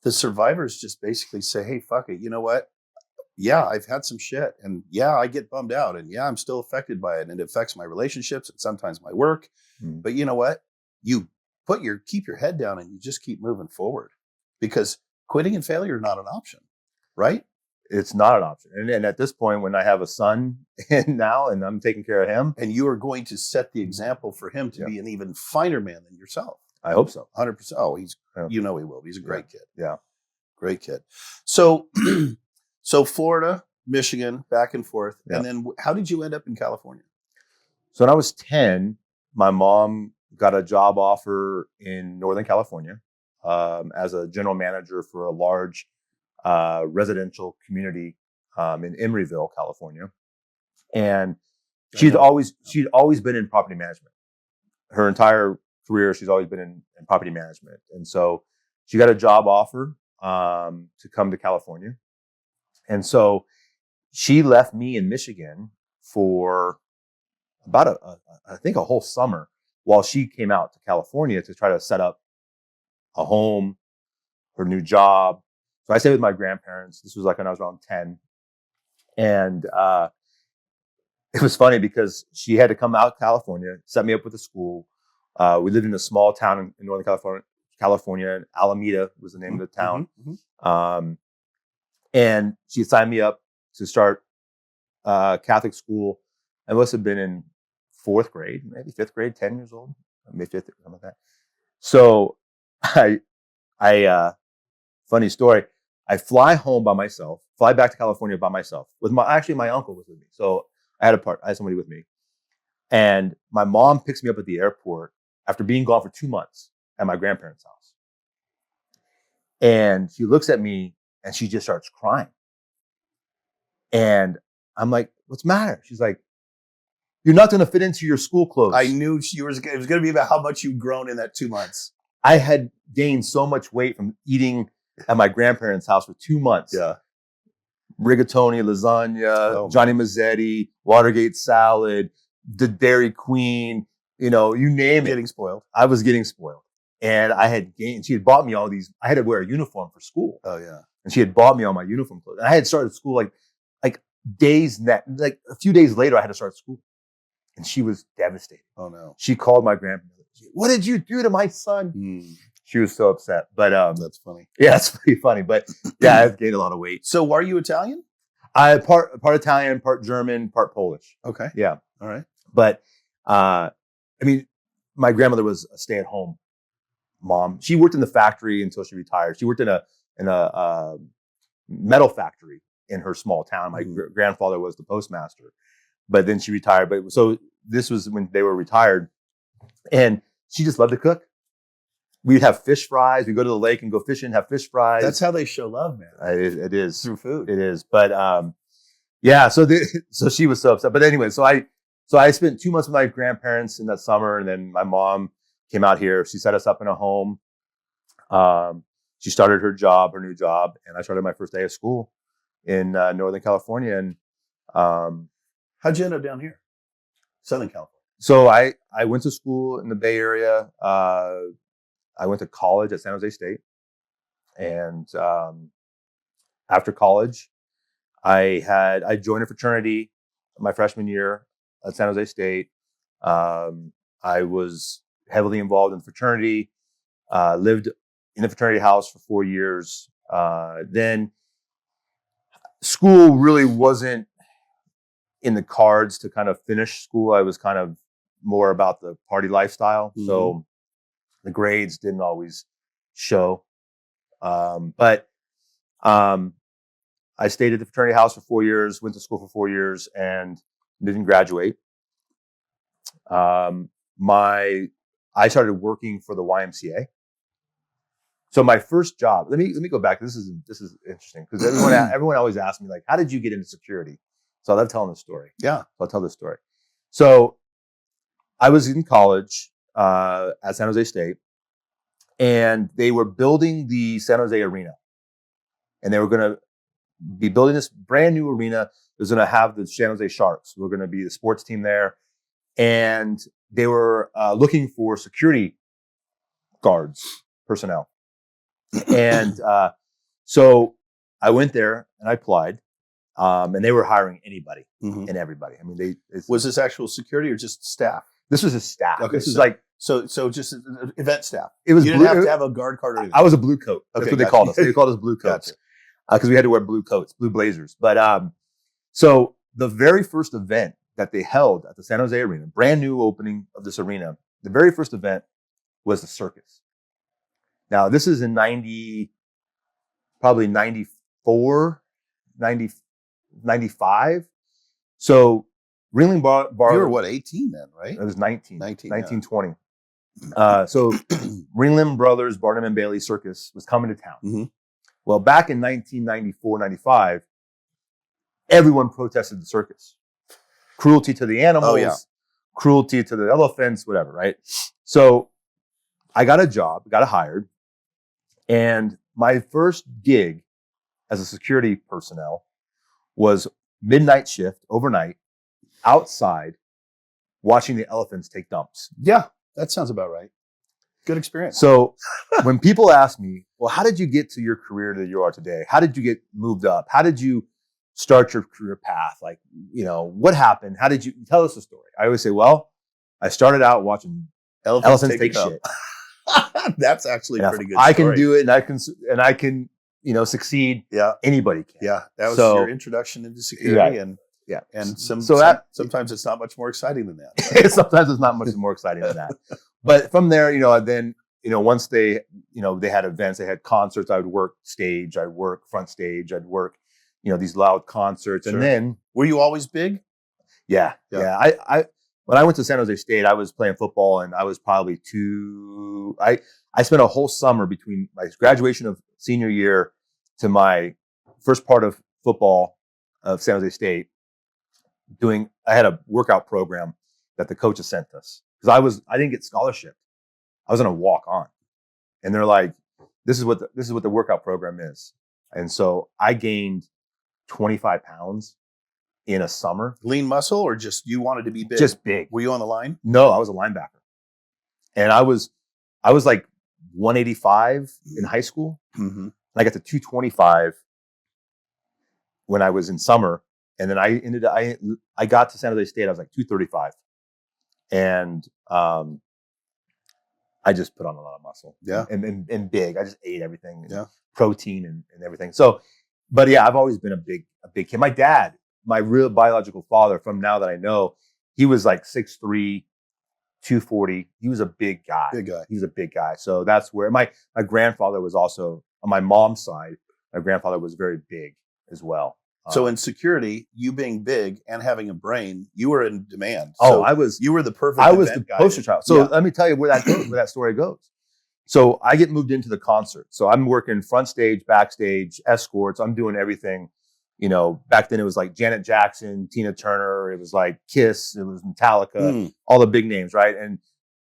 [SPEAKER 1] The survivors just basically say, hey, fuck it. You know what? Yeah, I've had some shit, and yeah, I get bummed out, and yeah, I'm still affected by it, and it affects my relationships and sometimes my work. But you know what? You keep your head down and you just keep moving forward, because quitting and failure are not an option, right?
[SPEAKER 2] It's not an option. And at this point, when I have a son now and I'm taking care of him.
[SPEAKER 1] And you are going to set the example for him to be an even finer man than yourself.
[SPEAKER 2] I hope so.
[SPEAKER 1] 100%. Oh, you know he will. He's a great kid.
[SPEAKER 2] Yeah.
[SPEAKER 1] Great kid. So, so Florida, Michigan, back and forth. Yeah. And then how did you end up in California?
[SPEAKER 2] So when I was 10, my mom got a job offer in Northern California as a general manager for a large residential community in Emeryville, California. And she'd always been in property management. Her entire career, she's always been in property management. And so she got a job offer to come to California. And so she left me in Michigan for about I think a whole summer while she came out to California to try to set up a home, her new job. So I stayed with my grandparents. This was like when I was around 10. And it was funny because she had to come out to California, set me up with a school. We lived in a small town in Northern California. Alameda was the name of the town. And she signed me up to start Catholic school. I must have been in 4th grade, maybe 5th grade, 10 years old, maybe 5th, something like that. So I funny story. I fly home by myself, fly back to California by myself with my uncle was with me. So I had somebody with me, and my mom picks me up at the airport after being gone for 2 months at my grandparents' house. And she looks at me and she just starts crying. And I'm like, what's the matter? She's like, you're not going to fit into your school clothes.
[SPEAKER 1] I knew it was going to be about how much you've grown in that 2 months.
[SPEAKER 2] I had gained so much weight from eating at my grandparents' house for 2 months.
[SPEAKER 1] Yeah.
[SPEAKER 2] Rigatoni, lasagna, Johnny Mazzetti, Watergate salad, the Dairy Queen, you name it.
[SPEAKER 1] Getting spoiled.
[SPEAKER 2] I was getting spoiled. And I had gained, she had bought me all these, I had to wear a uniform for school.
[SPEAKER 1] Oh yeah.
[SPEAKER 2] And she had bought me all my uniform clothes. And I had started school like a few days later, I had to start school. And she was devastated.
[SPEAKER 1] Oh no.
[SPEAKER 2] She called my grandmother. What did you do to my son? She was so upset. But
[SPEAKER 1] that's funny.
[SPEAKER 2] Yeah, it's pretty funny. But yeah, I've gained a lot of weight.
[SPEAKER 1] So are you Italian?
[SPEAKER 2] I part Italian, part German, part Polish.
[SPEAKER 1] Okay.
[SPEAKER 2] Yeah.
[SPEAKER 1] All right.
[SPEAKER 2] But I mean, my grandmother was a stay-at-home mom. She worked in the factory until she retired. She worked in a metal factory in her small town. My grandfather was the postmaster, but then she retired. But so this was when they were retired, and she just loved to cook. We'd have fish fries. We'd go to the lake and go fishing, have fish fries.
[SPEAKER 1] That's how they show love, man.
[SPEAKER 2] It is.
[SPEAKER 1] Through food.
[SPEAKER 2] It is. But yeah, so she was so upset. But anyway, so I spent 2 months with my grandparents in that summer, and then my mom came out here. She set us up in a home. She started her new job, and I started my first day of school in Northern California. And
[SPEAKER 1] how'd you end up down here? Southern California.
[SPEAKER 2] So I went to school in the Bay Area. I went to college at San Jose State. And after college, I joined a fraternity my freshman year at San Jose State. I was heavily involved in fraternity, lived in the fraternity house for 4 years. Then school really wasn't in the cards to kind of finish school. I was kind of more about the party lifestyle. So the grades didn't always show. But I stayed at the fraternity house for 4 years, went to school for 4 years, and didn't graduate. I started working for the YMCA. So my first job, let me go back. This is interesting because everyone always asks me, like, how did you get into security? So I love telling this story.
[SPEAKER 1] Yeah.
[SPEAKER 2] So I'll tell this story. So I was in college at San Jose State, and they were building the San Jose Arena, and they were going to be building this brand new arena. It was going to have the San Jose Sharks. We're going to be the sports team there, and they were looking for security guards personnel, and so I went there and I applied, and they were hiring anybody and everybody. I mean,
[SPEAKER 1] was this actual security or just staff?
[SPEAKER 2] This was a staff.
[SPEAKER 1] Okay,
[SPEAKER 2] this is like
[SPEAKER 1] so just event staff.
[SPEAKER 2] It was.
[SPEAKER 1] You didn't have to have a guard card or anything.
[SPEAKER 2] I was a blue coat. That's
[SPEAKER 1] Okay,
[SPEAKER 2] what they called us. They called us blue coats because we had to wear blue coats, blue blazers. But so the very first event that they held at the San Jose Arena, brand new opening of this arena, the very first event was the circus. Now this is in probably 94, 90, 95. So Ringling Bar.
[SPEAKER 1] You were what, 18 then, right?
[SPEAKER 2] I was 19, 20.
[SPEAKER 1] Yeah.
[SPEAKER 2] So Ringling Brothers, Barnum and Bailey Circus was coming to town. Well, back in 1994, 95, everyone protested the circus. Cruelty to the animals, cruelty to the elephants, whatever, right? So I got a job, got hired, and my first gig as a security personnel was midnight shift, overnight, outside, watching the elephants take dumps.
[SPEAKER 1] Yeah, that sounds about right. Good experience.
[SPEAKER 2] So when people ask me, well, how did you get to your career that you are today? How did you get moved up? How did you start your career path? Like, what happened? How did you tell us the story? I always say, well, I started out watching elephants take shit.
[SPEAKER 1] That's actually a pretty good
[SPEAKER 2] I
[SPEAKER 1] story.
[SPEAKER 2] can do it, and I can succeed.
[SPEAKER 1] Yeah.
[SPEAKER 2] Anybody can.
[SPEAKER 1] Yeah. That was your introduction into security.
[SPEAKER 2] Right.
[SPEAKER 1] And sometimes it's not much more exciting than that.
[SPEAKER 2] Sometimes it's not much more exciting than that. But from there, then once they had events, they had concerts. I would work stage. I'd work front stage. I'd work, these loud concerts.
[SPEAKER 1] Sure.
[SPEAKER 2] And then,
[SPEAKER 1] were you always big?
[SPEAKER 2] Yeah. I when I went to San Jose State, I was playing football, and I was probably I spent a whole summer between my graduation of senior year to my first part of football of San Jose State. I had a workout program that the coaches sent us because I didn't get scholarship. I was going to walk on, and they're like, this is what the workout program is. And so I gained 25 pounds in a summer.
[SPEAKER 1] Lean muscle, or just you wanted to be big?
[SPEAKER 2] Just big.
[SPEAKER 1] Were you on the line?
[SPEAKER 2] No, I was a linebacker, and I was like 185 in high school.
[SPEAKER 1] Mm-hmm.
[SPEAKER 2] I got to 225 when I was in summer. And then I got to San Jose State. I was like 235, and I just put on a lot of muscle.
[SPEAKER 1] Yeah,
[SPEAKER 2] and big. I just ate everything.
[SPEAKER 1] Yeah,
[SPEAKER 2] protein and everything. So, but yeah, I've always been a big kid. My dad, my real biological father, from now that I know, he was like 6'3", 240. He was a big guy.
[SPEAKER 1] Big guy.
[SPEAKER 2] He was a big guy. So that's where my grandfather was also on my mom's side. My grandfather was very big as well.
[SPEAKER 1] So in security, you being big and having a brain, you were in demand.
[SPEAKER 2] So you
[SPEAKER 1] were the perfect.
[SPEAKER 2] I was the poster child. So let me tell you where that story goes. So I get moved into the concert. So I'm working front stage, backstage, escorts. I'm doing everything. Back then it was like Janet Jackson, Tina Turner. It was like Kiss. It was Metallica. All the big names, right? And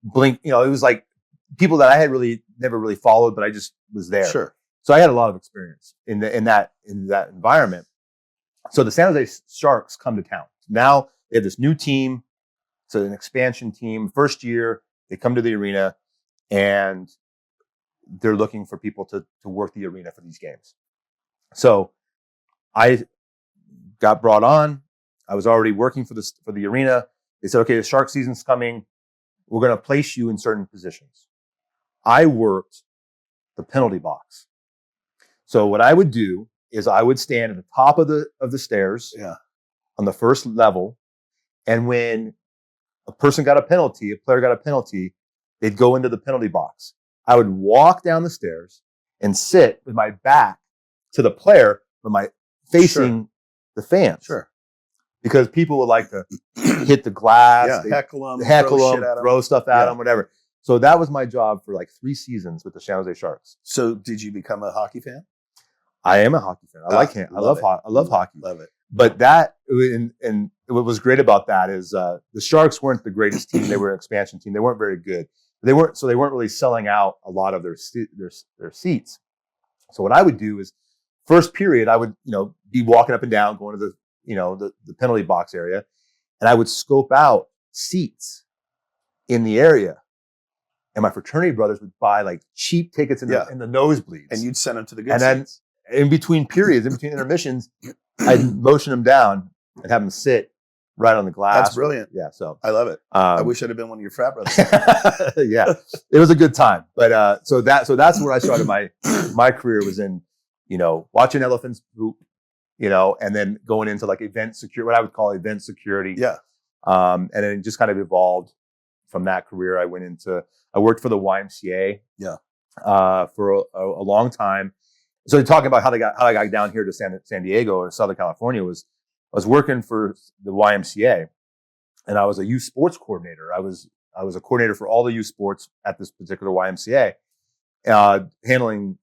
[SPEAKER 2] Blink. It was like people that I had never really followed, but I just was there.
[SPEAKER 1] Sure.
[SPEAKER 2] So I had a lot of experience in that environment. So the San Jose Sharks come to town. Now they have this new team. It's an expansion team. First year, they come to the arena, and they're looking for people to work the arena for these games. So I got brought on. I was already working for the arena. They said, okay, the Shark season's coming. We're going to place you in certain positions. I worked the penalty box. So what I would do is I would stand at the top of the stairs on the first level. And when a player got a penalty, they'd go into the penalty box. I would walk down the stairs and sit with my back to the player, but my facing the fans.
[SPEAKER 1] Sure.
[SPEAKER 2] Because people would like to hit the glass,
[SPEAKER 1] heckle them,
[SPEAKER 2] throw stuff at them, whatever. So that was my job for like 3 seasons with the San Jose Sharks.
[SPEAKER 1] So did you become a hockey fan?
[SPEAKER 2] I am a hockey fan. I like him. I love hockey.
[SPEAKER 1] Love it.
[SPEAKER 2] But and what was great about that is the Sharks weren't the greatest team. They were an expansion team. They weren't very good. They weren't really selling out a lot of their seats. So what I would do is first period, I would, be walking up and down, going to the penalty box area, and I would scope out seats in the area. And my fraternity brothers would buy like cheap tickets in the nosebleeds.
[SPEAKER 1] And you'd send them to the good
[SPEAKER 2] seats. And then in between periods, in between intermissions, I'd motion them down and have them sit right on the glass.
[SPEAKER 1] That's brilliant.
[SPEAKER 2] Yeah, so
[SPEAKER 1] I love it. I wish I'd have been one of your frat brothers.
[SPEAKER 2] Yeah, it was a good time. But so that's where I started my career, was in watching elephants poop, and then going into like event security, what I would call event security.
[SPEAKER 1] Yeah.
[SPEAKER 2] And then just kind of evolved from that career. I worked for the YMCA.
[SPEAKER 1] Yeah.
[SPEAKER 2] For a long time. So talking about how I got down here to San Diego or Southern California I was working for the YMCA, and I was a youth sports coordinator. I was a coordinator for all the youth sports at this particular YMCA, handling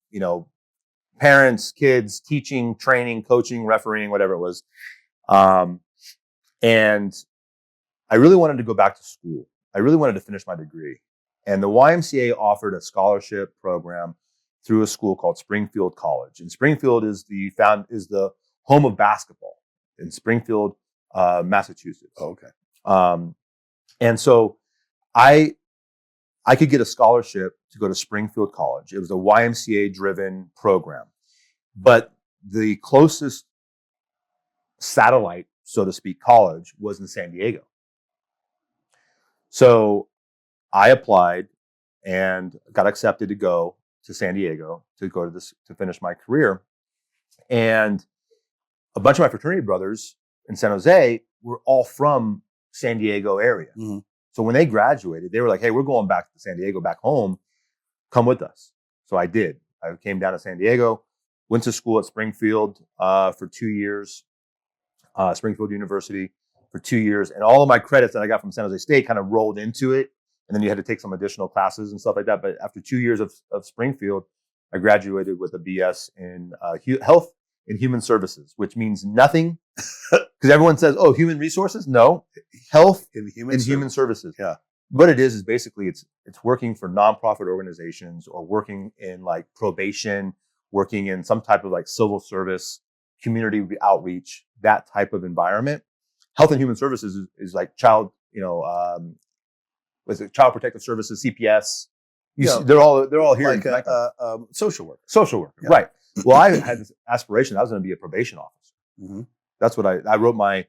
[SPEAKER 2] parents, kids, teaching, training, coaching, refereeing, whatever it was. And I really wanted to go back to school. I really wanted to finish my degree, and the YMCA offered a scholarship program through a school called Springfield College. And Springfield is the home of basketball in Springfield, Massachusetts.
[SPEAKER 1] Oh, okay.
[SPEAKER 2] And so I could get a scholarship to go to Springfield College. It was a YMCA driven program, but the closest satellite, so to speak, college was in San Diego. So I applied and got accepted to go to San Diego to finish my career. And a bunch of my fraternity brothers in San Jose were all from San Diego area.
[SPEAKER 1] Mm-hmm.
[SPEAKER 2] So when they graduated, they were like, hey, we're going back to San Diego, back home. Come with us. So I did. I came down to San Diego, went to school at Springfield for 2 years, Springfield University for 2 years. And all of my credits that I got from San Jose State kind of rolled into it. And then you had to take some additional classes and stuff like that. But after 2 years of Springfield, I graduated with a BS in health and human services, which means nothing, because everyone says, "Oh, human resources." No, health and human services.
[SPEAKER 1] Yeah.
[SPEAKER 2] What it is basically it's working for nonprofit organizations or working in like probation, working in some type of like civil service, community outreach, that type of environment. Health and human services is like child, Child Protective Services, CPS. They're all here.
[SPEAKER 1] Like social work.
[SPEAKER 2] Social work, yeah. Right. Well, I had this aspiration. I was going to be a probation officer.
[SPEAKER 1] Mm-hmm.
[SPEAKER 2] That's what I wrote my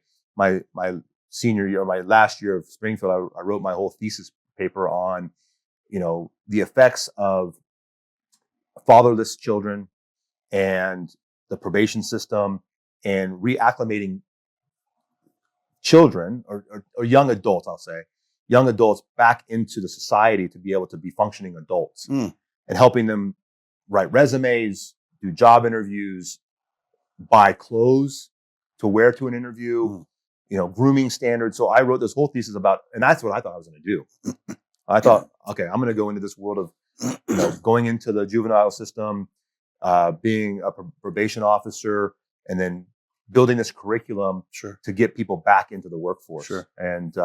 [SPEAKER 2] senior year, my last year of Springfield. I wrote my whole thesis paper on, the effects of fatherless children and the probation system and reacclimating children or young adults, I'll say, young adults back into the society to be able to be functioning adults and helping them write resumes, do job interviews, buy clothes to wear to an interview, grooming standards. So I wrote this whole thesis about, and that's what I thought I was going to do. I thought, okay, I'm going to go into this world of, going into the juvenile system, being a probation officer, and then building this curriculum to get people back into the workforce. Sure. And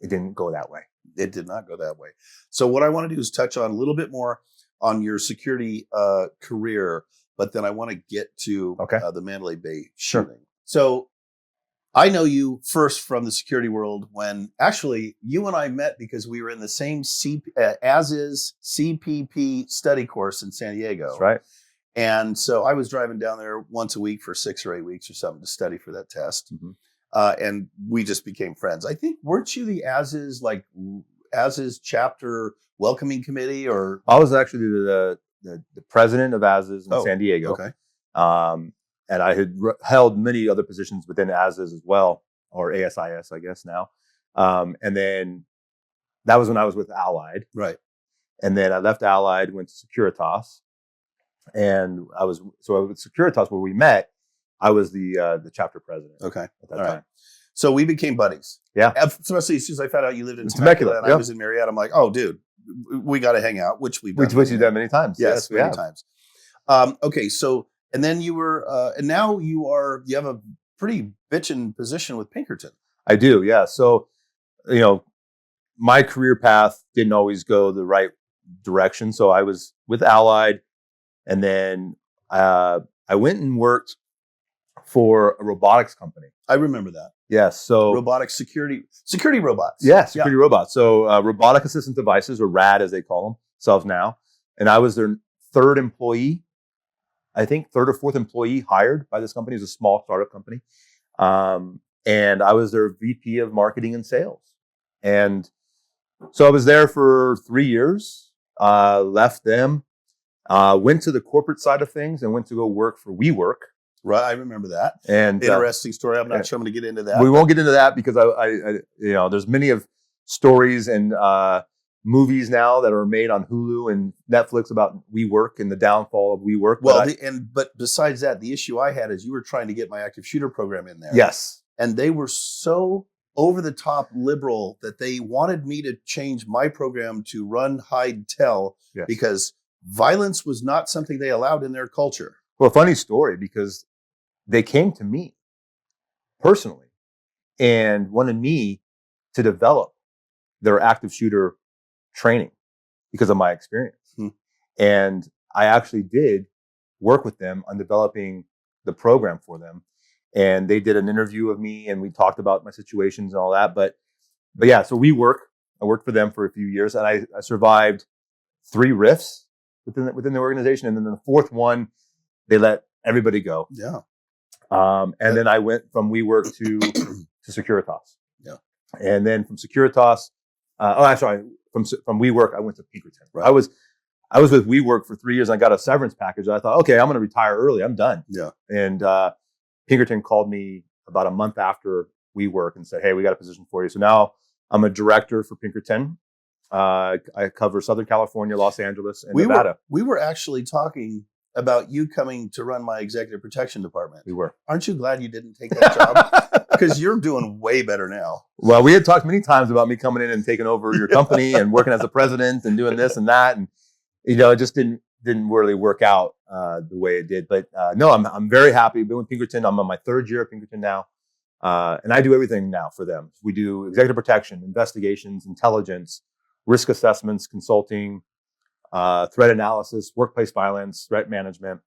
[SPEAKER 2] it didn't go that way.
[SPEAKER 1] It did not go that way. So what I want to do is touch on a little bit more on your security career, but then I want to get to the Mandalay Bay shooting.
[SPEAKER 2] Sure.
[SPEAKER 1] So I know you first from the security world when actually you and I met because we were in the same as-is CPP study course in San Diego.
[SPEAKER 2] That's right.
[SPEAKER 1] And so I was driving down there once a week for 6 or 8 weeks or something to study for that test. Mm-hmm. And we just became friends. I think, weren't you the as-is chapter welcoming committee, or?
[SPEAKER 2] I was actually the president of as-is in San Diego.
[SPEAKER 1] Okay.
[SPEAKER 2] And I had held many other positions within as-is as well, or ASIS, I guess now. And then that was when I was with Allied.
[SPEAKER 1] Right.
[SPEAKER 2] And then I left Allied, went to Securitas. And with Securitas, where we met, I was the chapter president.
[SPEAKER 1] Okay.
[SPEAKER 2] At that time.
[SPEAKER 1] So we became buddies.
[SPEAKER 2] Yeah.
[SPEAKER 1] Especially as soon as I found out you lived in Temecula and I was in Marietta, I'm like, oh, dude, we got to hang out, which we've done.
[SPEAKER 2] Which you've done many times.
[SPEAKER 1] Yes, many times. Okay. So And then you were, and now you have a pretty bitchin' position with Pinkerton.
[SPEAKER 2] I do, yeah. So, my career path didn't always go the right direction. So I was with Allied, and then I went and worked for a robotics company.
[SPEAKER 1] I remember that.
[SPEAKER 2] Yes. So
[SPEAKER 1] robotics security robots.
[SPEAKER 2] Yeah, security robots. So robotic assistant devices, or RAD as they call themselves now. And I was their third employee, I think third or fourth employee hired by this company. It's a small startup company. And I was their VP of marketing and sales. And so I was there for 3 years, left them, went to the corporate side of things and went to go work for WeWork.
[SPEAKER 1] Right, I remember that.
[SPEAKER 2] And
[SPEAKER 1] interesting story. I'm not sure I'm going to get into that.
[SPEAKER 2] We won't get into that because I there's many of stories and movies now that are made on Hulu and Netflix about WeWork and the downfall of WeWork.
[SPEAKER 1] Well, but besides that, the issue I had is you were trying to get my active shooter program in there.
[SPEAKER 2] Yes,
[SPEAKER 1] and they were so over the top liberal that they wanted me to change my program to run, hide, tell, because violence was not something they allowed in their culture.
[SPEAKER 2] Well, funny story, because they came to me personally and wanted me to develop their active shooter training because of my experience. And I actually did work with them on developing the program for them. And they did an interview of me and we talked about my situations and all that. But yeah, so I worked for them for a few years, and I survived 3 rifts within the organization. And then the 4th one, they let everybody go.
[SPEAKER 1] Yeah.
[SPEAKER 2] And then I went from WeWork to Securitas.
[SPEAKER 1] Yeah.
[SPEAKER 2] And then from Securitas, from WeWork, I went to Pinkerton.
[SPEAKER 1] Right.
[SPEAKER 2] I was with WeWork for 3 years, and I got a severance package. I thought, okay, I'm going to retire early. I'm done.
[SPEAKER 1] Yeah.
[SPEAKER 2] And Pinkerton called me about a month after WeWork and said, hey, we got a position for you. So now I'm a director for Pinkerton. I cover Southern California, Los Angeles, and Nevada.
[SPEAKER 1] We were actually talking about you coming to run my executive protection department.
[SPEAKER 2] We were.
[SPEAKER 1] Aren't you glad you didn't take that job? Because you're doing way better now.
[SPEAKER 2] Well, we had talked many times about me coming in and taking over your company and working as a president and doing this and that. And, it just didn't really work out the way it did. But no, I'm very happy. I've been with Pinkerton. I'm on my 3rd year at Pinkerton now. And I do everything now for them. We do executive protection, investigations, intelligence, risk assessments, consulting, threat analysis, workplace violence, threat management,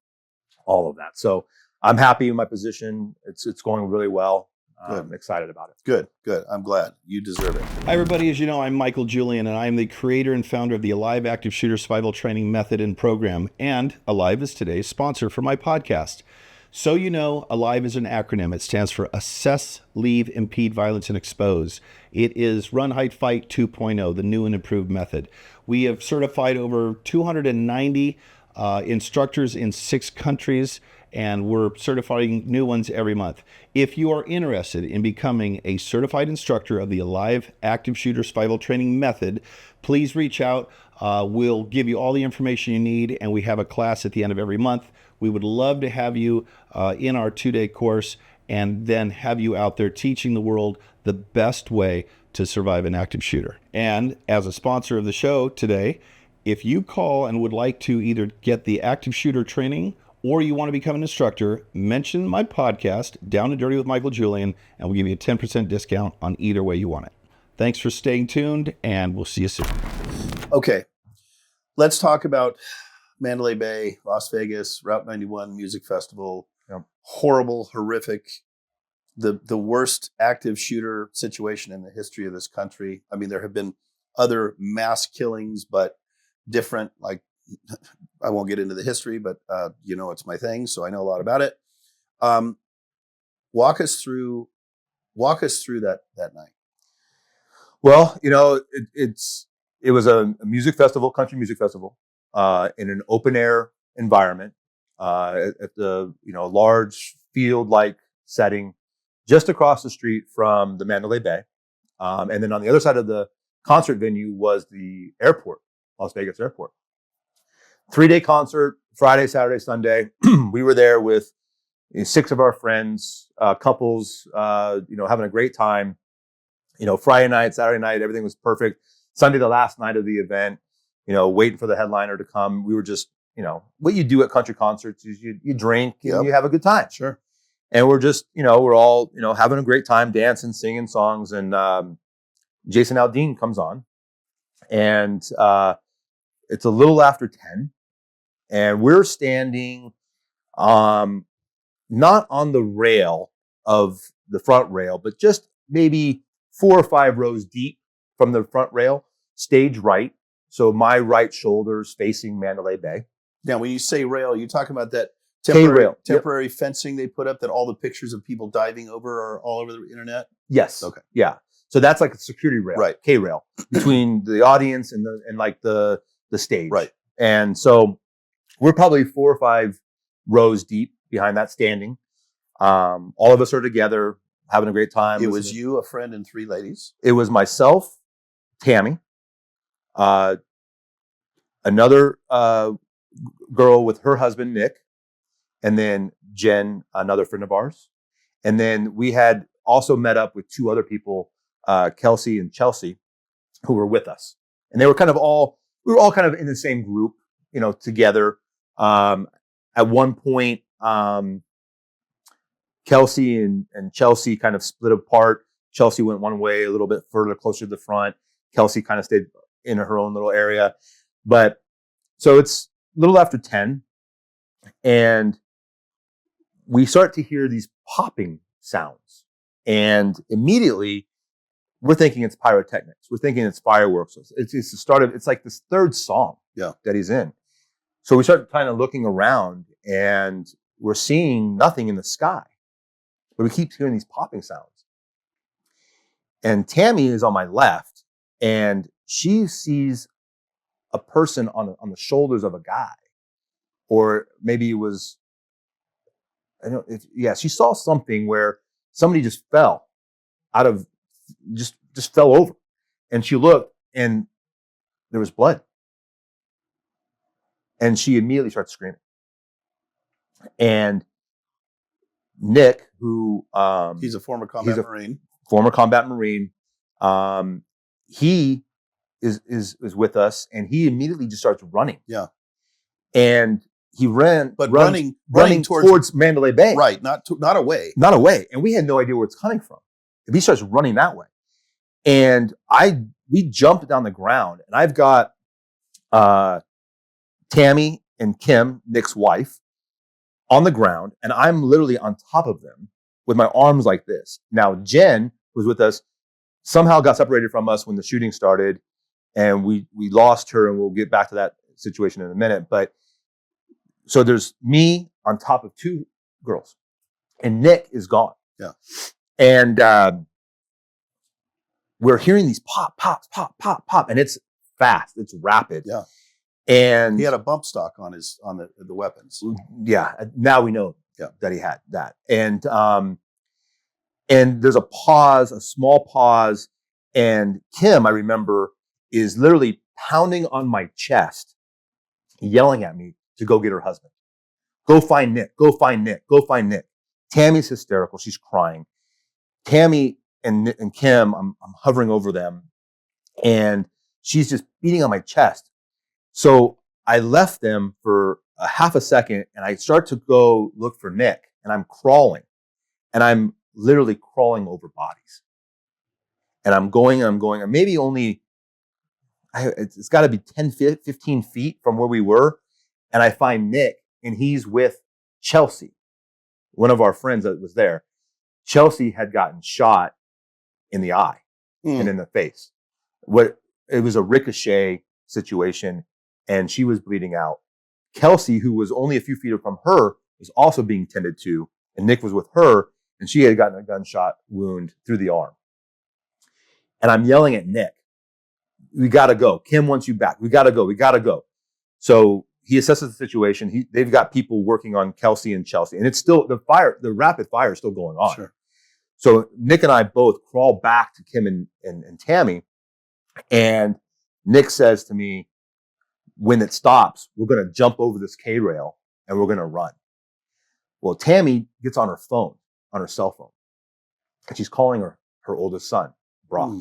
[SPEAKER 2] all of that. So I'm happy in my position. It's going really well. I'm excited about it.
[SPEAKER 1] Good. I'm glad. You deserve it.
[SPEAKER 3] Hi, everybody. As you know, I'm Michael Julian, and I'm the creator and founder of the Alive Active Shooter Survival Training Method and Program. And Alive is today's sponsor for my podcast. So you know, ALIVE is an acronym. It stands for Assess, Leave, Impede, Violence, and Expose. It is Run, Hide, Fight 2.0, the new and improved method. We have certified over 290 instructors in 6 countries, and we're certifying new ones every month. If you are interested in becoming a certified instructor of the ALIVE Active Shooter Survival Training Method, please reach out. We'll give you all the information you need, and we have a class at the end of every month. We would love to have you in our 2-day course and then have you out there teaching the world the best way to survive an active shooter. And as a sponsor of the show today, if you call and would like to either get the active shooter training or you want to become an instructor, mention my podcast, Down and Dirty with Michael Julian, and we'll give you a 10% discount on either way you want it. Thanks for staying tuned, and we'll see you soon.
[SPEAKER 1] Okay, let's talk about Mandalay Bay, Las Vegas, Route 91 Music Festival.
[SPEAKER 2] Yep.
[SPEAKER 1] Horrible, horrific, the worst active shooter situation in the history of this country. I mean, there have been other mass killings, but different, like, I won't get into the history, but it's my thing, so I know a lot about it. Walk us through that night.
[SPEAKER 2] Well, it was a music festival, country music festival, in an open air environment, at the large field-like setting, just across the street from the Mandalay Bay, and then on the other side of the concert venue was the airport, Las Vegas airport. 3-day concert, Friday, Saturday, Sunday. We were there with 6 of our friends, couples, having a great time. Friday night, Saturday night, everything was perfect. Sunday, the last night of the event, waiting for the headliner to come. We were just what you do at country concerts is you drink and
[SPEAKER 1] Yep.
[SPEAKER 2] you have a good time.
[SPEAKER 1] Sure.
[SPEAKER 2] And we're just, we're all, having a great time, dancing, singing songs. And Jason Aldean comes on, and it's a little after 10, and we're standing not on the rail of the front rail, but just maybe 4 or 5 rows deep from the front rail, stage right. So my right shoulder's facing Mandalay Bay.
[SPEAKER 1] Now, when you say rail, you talking about that
[SPEAKER 2] K-rail.
[SPEAKER 1] temporary fencing they put up that all the pictures of people diving over are all over the internet?
[SPEAKER 2] Yes.
[SPEAKER 1] Okay.
[SPEAKER 2] Yeah. So that's like a security rail,
[SPEAKER 1] Right.
[SPEAKER 2] K-rail, between the audience and the stage.
[SPEAKER 1] Right.
[SPEAKER 2] And so we're probably 4 or 5 rows deep behind that, standing. All of us are together, having a great time.
[SPEAKER 1] It was you, a friend, and 3 ladies.
[SPEAKER 2] It was myself, Tammy, another girl with her husband, Nick, and then Jen, another friend of ours. And then we had also met up with 2 other people, Kelsey and Chelsea, who were with us. And they were we were all kind of in the same group, together. At one point, Kelsey and Chelsea kind of split apart. Chelsea went one way a little bit further, closer to the front. Kelsey kind of stayed in her own little area. But so it's a little after 10, and we start to hear these popping sounds. And immediately we're thinking it's pyrotechnics. We're thinking it's fireworks. It's the start of, it's like this 3rd song that he's in. So we start kind of looking around, and we're seeing nothing in the sky, but we keep hearing these popping sounds. And Tammy is on my left, and she sees a person on the shoulders of a guy, or maybe it was, she saw something where somebody just fell out of, just fell over, and she looked, and there was blood, and she immediately starts screaming. And Nick, who
[SPEAKER 1] He's a former combat Marine.
[SPEAKER 2] Former combat Marine, he is with us, and he immediately just starts running.
[SPEAKER 1] Yeah.
[SPEAKER 2] And he running towards Mandalay Bay.
[SPEAKER 1] Right, not away.
[SPEAKER 2] Not away. And we had no idea where it's coming from. If he starts running that way. And we jumped down the ground, and I've got Tammy and Kim, Nick's wife, on the ground, and I'm literally on top of them with my arms like this. Now, Jen, who's with us, somehow got separated from us when the shooting started, and we lost her, and we'll get back to that situation in a minute. But so there's me on top of 2 girls, and Nick is gone.
[SPEAKER 1] Yeah.
[SPEAKER 2] And we're hearing these pop, and it's fast, it's rapid.
[SPEAKER 1] Yeah.
[SPEAKER 2] And
[SPEAKER 1] he had a bump stock on the weapons.
[SPEAKER 2] Yeah. Now we know that he had that. And there's a pause, a small pause. And Kim, I remember, is literally pounding on my chest, yelling at me to go get her husband. Go find Nick. Go find Nick. Go find Nick. Tammy's hysterical. She's crying. Tammy and Kim, I'm hovering over them, and she's just beating on my chest. So I left them for a half a second, and I start to go look for Nick, and I'm crawling, and I'm literally crawling over bodies. And I'm going, and maybe only, it's got to be 10, 15 feet from where we were. And I find Nick, and he's with Chelsea, one of our friends that was there. Chelsea had gotten shot in the eye and in the face. It was a ricochet situation, and she was bleeding out. Kelsey, who was only a few feet from her, was also being tended to, and Nick was with her, and she had gotten a gunshot wound through the arm. And I'm yelling at Nick, we got to go. Kim wants you back. We got to go. We got to go. So he assesses the situation. They've got people working on Kelsey and Chelsea, and it's still the rapid fire is still going on.
[SPEAKER 1] Sure.
[SPEAKER 2] So Nick and I both crawl back to Kim and Tammy, and Nick says to me, when it stops, we're going to jump over this K-rail and we're going to run. Well, Tammy gets on her phone, on her cell phone, and she's calling her oldest son, Brock.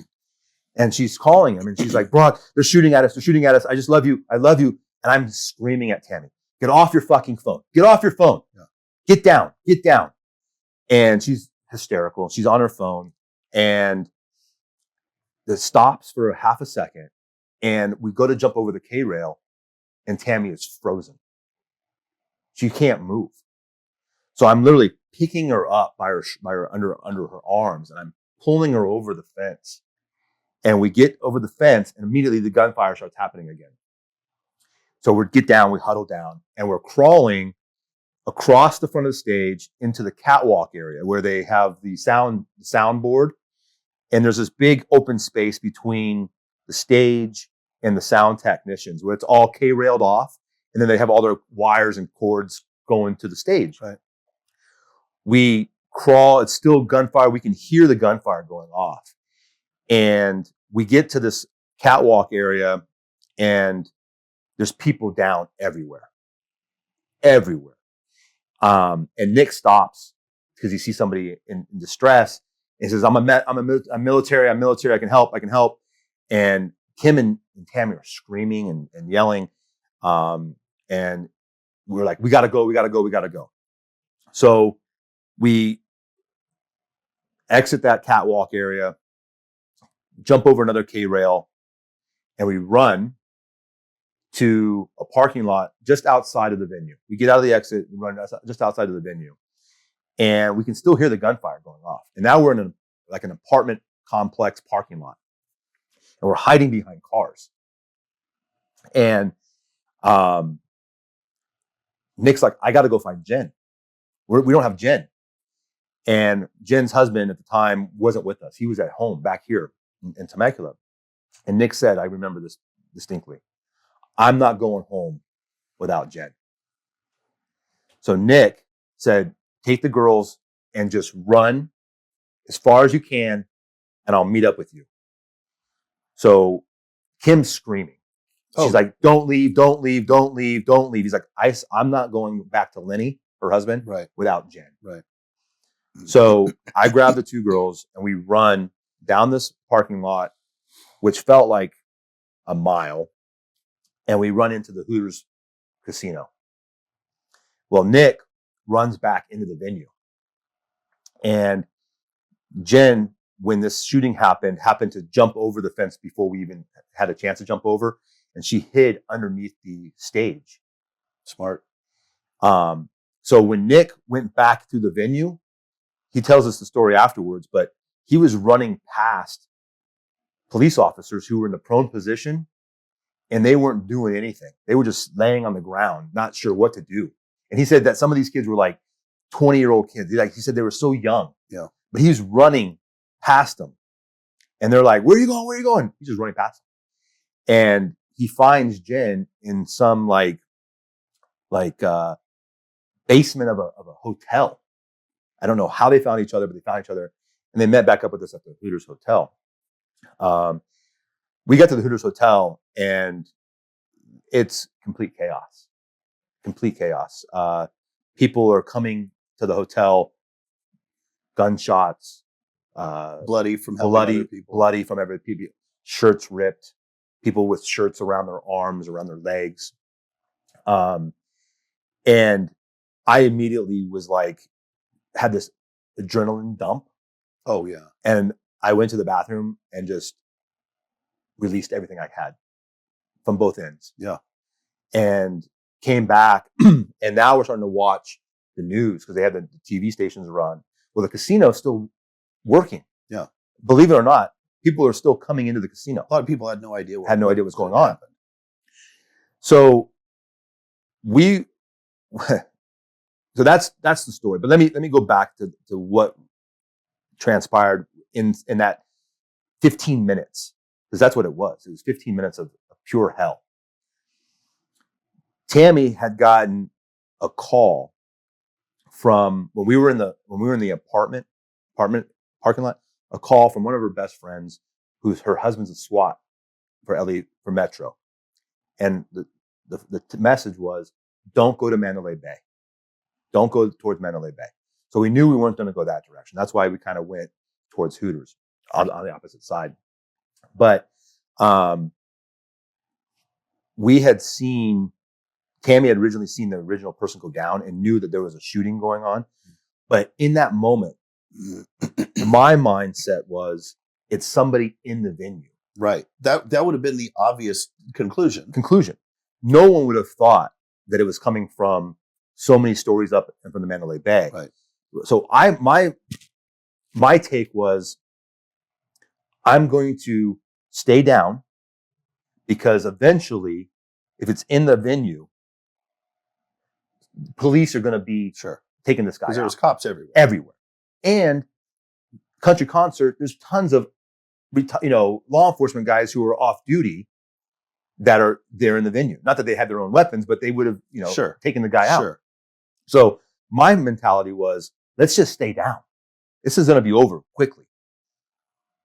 [SPEAKER 2] And she's calling him, and she's like, Brock, they're shooting at us. They're shooting at us. I just love you. I love you. And I'm screaming at Tammy, get off your fucking phone. Get off your phone.
[SPEAKER 1] Yeah.
[SPEAKER 2] Get down. Get down. And she's hysterical. She's on her phone and it stops for a half a second. And we go to jump over the K-rail and Tammy is frozen. She can't move. So I'm literally picking her up by her under her arms and I'm pulling her over the fence. And we get over the fence and immediately the gunfire starts happening again. So we get down, we huddle down, and we're crawling across the front of the stage into the catwalk area where they have the soundboard. And there's this big open space between the stage and the sound technicians where it's all K-railed off. And then they have all their wires and cords going to the stage.
[SPEAKER 1] Right.
[SPEAKER 2] We crawl, it's still gunfire. We can hear the gunfire going off. And we get to this catwalk area and there's people down everywhere. Everywhere. And Nick stops because he sees somebody in distress and says, I'm military, I can help. And Kim and Tammy are screaming and yelling. And we're like, we gotta go. So we exit that catwalk area, jump over another K-rail, and we run to a parking lot just outside of the venue. We get out of the exit and run just outside of the venue. And we can still hear the gunfire going off. And now we're in an apartment complex parking lot. And we're hiding behind cars. And Nick's like, I got to go find Jen. We don't have Jen. And Jen's husband at the time wasn't with us. He was at home back here in Temecula. And Nick said, I remember this distinctly, I'm not going home without Jen. So Nick said, take the girls and just run as far as you can, and I'll meet up with you. So Kim's screaming. She's like, don't leave. He's like, I'm not going back to Lenny, her husband, without Jen.
[SPEAKER 1] Right.
[SPEAKER 2] So I grabbed the two girls and we run down this parking lot, which felt like a mile. And we run into the Hooters casino. Well, Nick runs back into the venue. And Jen, when this shooting happened to jump over the fence before we even had a chance to jump over. And she hid underneath the stage.
[SPEAKER 1] Smart.
[SPEAKER 2] So when Nick went back to the venue, he tells us the story afterwards, but he was running past police officers who were in the prone position and they weren't doing anything. They were just laying on the ground, not sure what to do. And he said that some of these kids were like 20-year-old kids. He said they were so young.
[SPEAKER 1] Yeah. But
[SPEAKER 2] he was running past them. And they're like, where are you going? He's just running past them. And he finds Jen in some basement of a hotel. I don't know how they found each other, but they found each other and they met back up with us at the Hooters Hotel. We got to the Hooters Hotel and it's complete chaos. People are coming to the hotel, gunshots,
[SPEAKER 1] bloody from every people,
[SPEAKER 2] shirts ripped, people with shirts around their arms, around their legs. And I immediately was like, had this adrenaline dump.
[SPEAKER 1] Oh yeah.
[SPEAKER 2] And I went to the bathroom and just released everything I had from both ends.
[SPEAKER 1] Yeah.
[SPEAKER 2] And came back and now we're starting to watch the news because they had the TV stations run. Well, the casino is still working.
[SPEAKER 1] Yeah.
[SPEAKER 2] Believe it or not, people are still coming into the casino.
[SPEAKER 1] A lot of people had no idea
[SPEAKER 2] what's going on. So so that's the story. But let me go back to what transpired in that 15 minutes. Because that's what it was. It was 15 minutes of pure hell. Tammy had gotten a call from when we were in the apartment parking lot, a call from one of her best friends her husband's a SWAT for Metro. And the message was, don't go to Mandalay Bay. Don't go towards Mandalay Bay. So we knew we weren't going to go that direction. That's why we kind of went towards Hooters on the opposite side. But we had seen Tammy had originally seen the original person go down and knew that there was a shooting going on. But in that moment, my mindset was, it's somebody in the venue.
[SPEAKER 1] Right. That would have been the obvious conclusion.
[SPEAKER 2] No one would have thought that it was coming from so many stories up and from the Mandalay Bay.
[SPEAKER 1] Right.
[SPEAKER 2] So my take was, I'm going to stay down, because eventually, if it's in the venue, police are going to be taking this guy out.
[SPEAKER 1] Because there's cops
[SPEAKER 2] everywhere. And country concert, there's tons of law enforcement guys who are off duty that are there in the venue. Not that they had their own weapons, but they would have taken the guy out.
[SPEAKER 1] Sure.
[SPEAKER 2] So my mentality was, let's just stay down. This is going to be over quickly.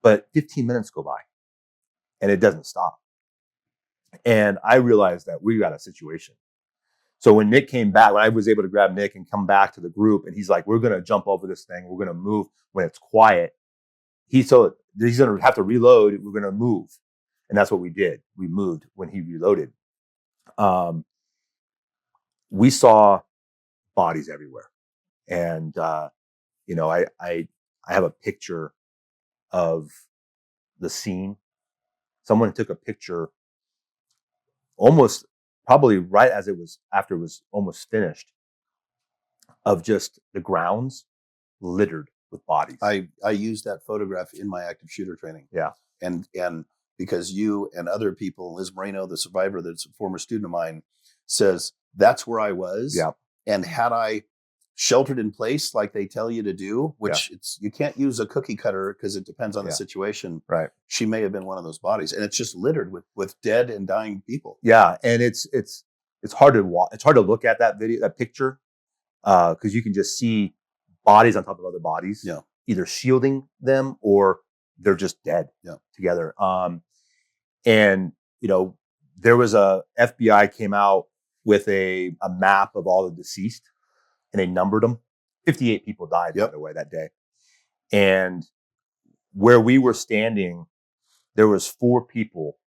[SPEAKER 2] But 15 minutes go by and it doesn't stop. And I realized that we got a situation. So when Nick came back, when I was able to grab Nick and come back to the group, and he's like, we're going to jump over this thing. We're going to move when it's quiet. He's going to have to reload. We're going to move. And that's what we did. We moved when he reloaded. We saw bodies everywhere. And, I have a picture of the scene. Someone took a picture almost probably right as after it was almost finished, of just the grounds littered with bodies.
[SPEAKER 1] I used that photograph in my active shooter training.
[SPEAKER 2] Yeah.
[SPEAKER 1] And because you and other people, Liz Moreno, the survivor, that's a former student of mine, says that's where I was.
[SPEAKER 2] Yeah.
[SPEAKER 1] And had I sheltered in place like they tell you to do, which you can't use a cookie cutter because it depends on the situation.
[SPEAKER 2] Right.
[SPEAKER 1] She may have been one of those bodies, and it's just littered with dead and dying people.
[SPEAKER 2] Yeah. And it's hard to watch. It's hard to look at that picture, because you can just see bodies on top of other bodies, either shielding them or they're just dead together. And there was FBI came out with a map of all the deceased, and they numbered them. 58 people died, by the way, that day. And where we were standing, there was 4 people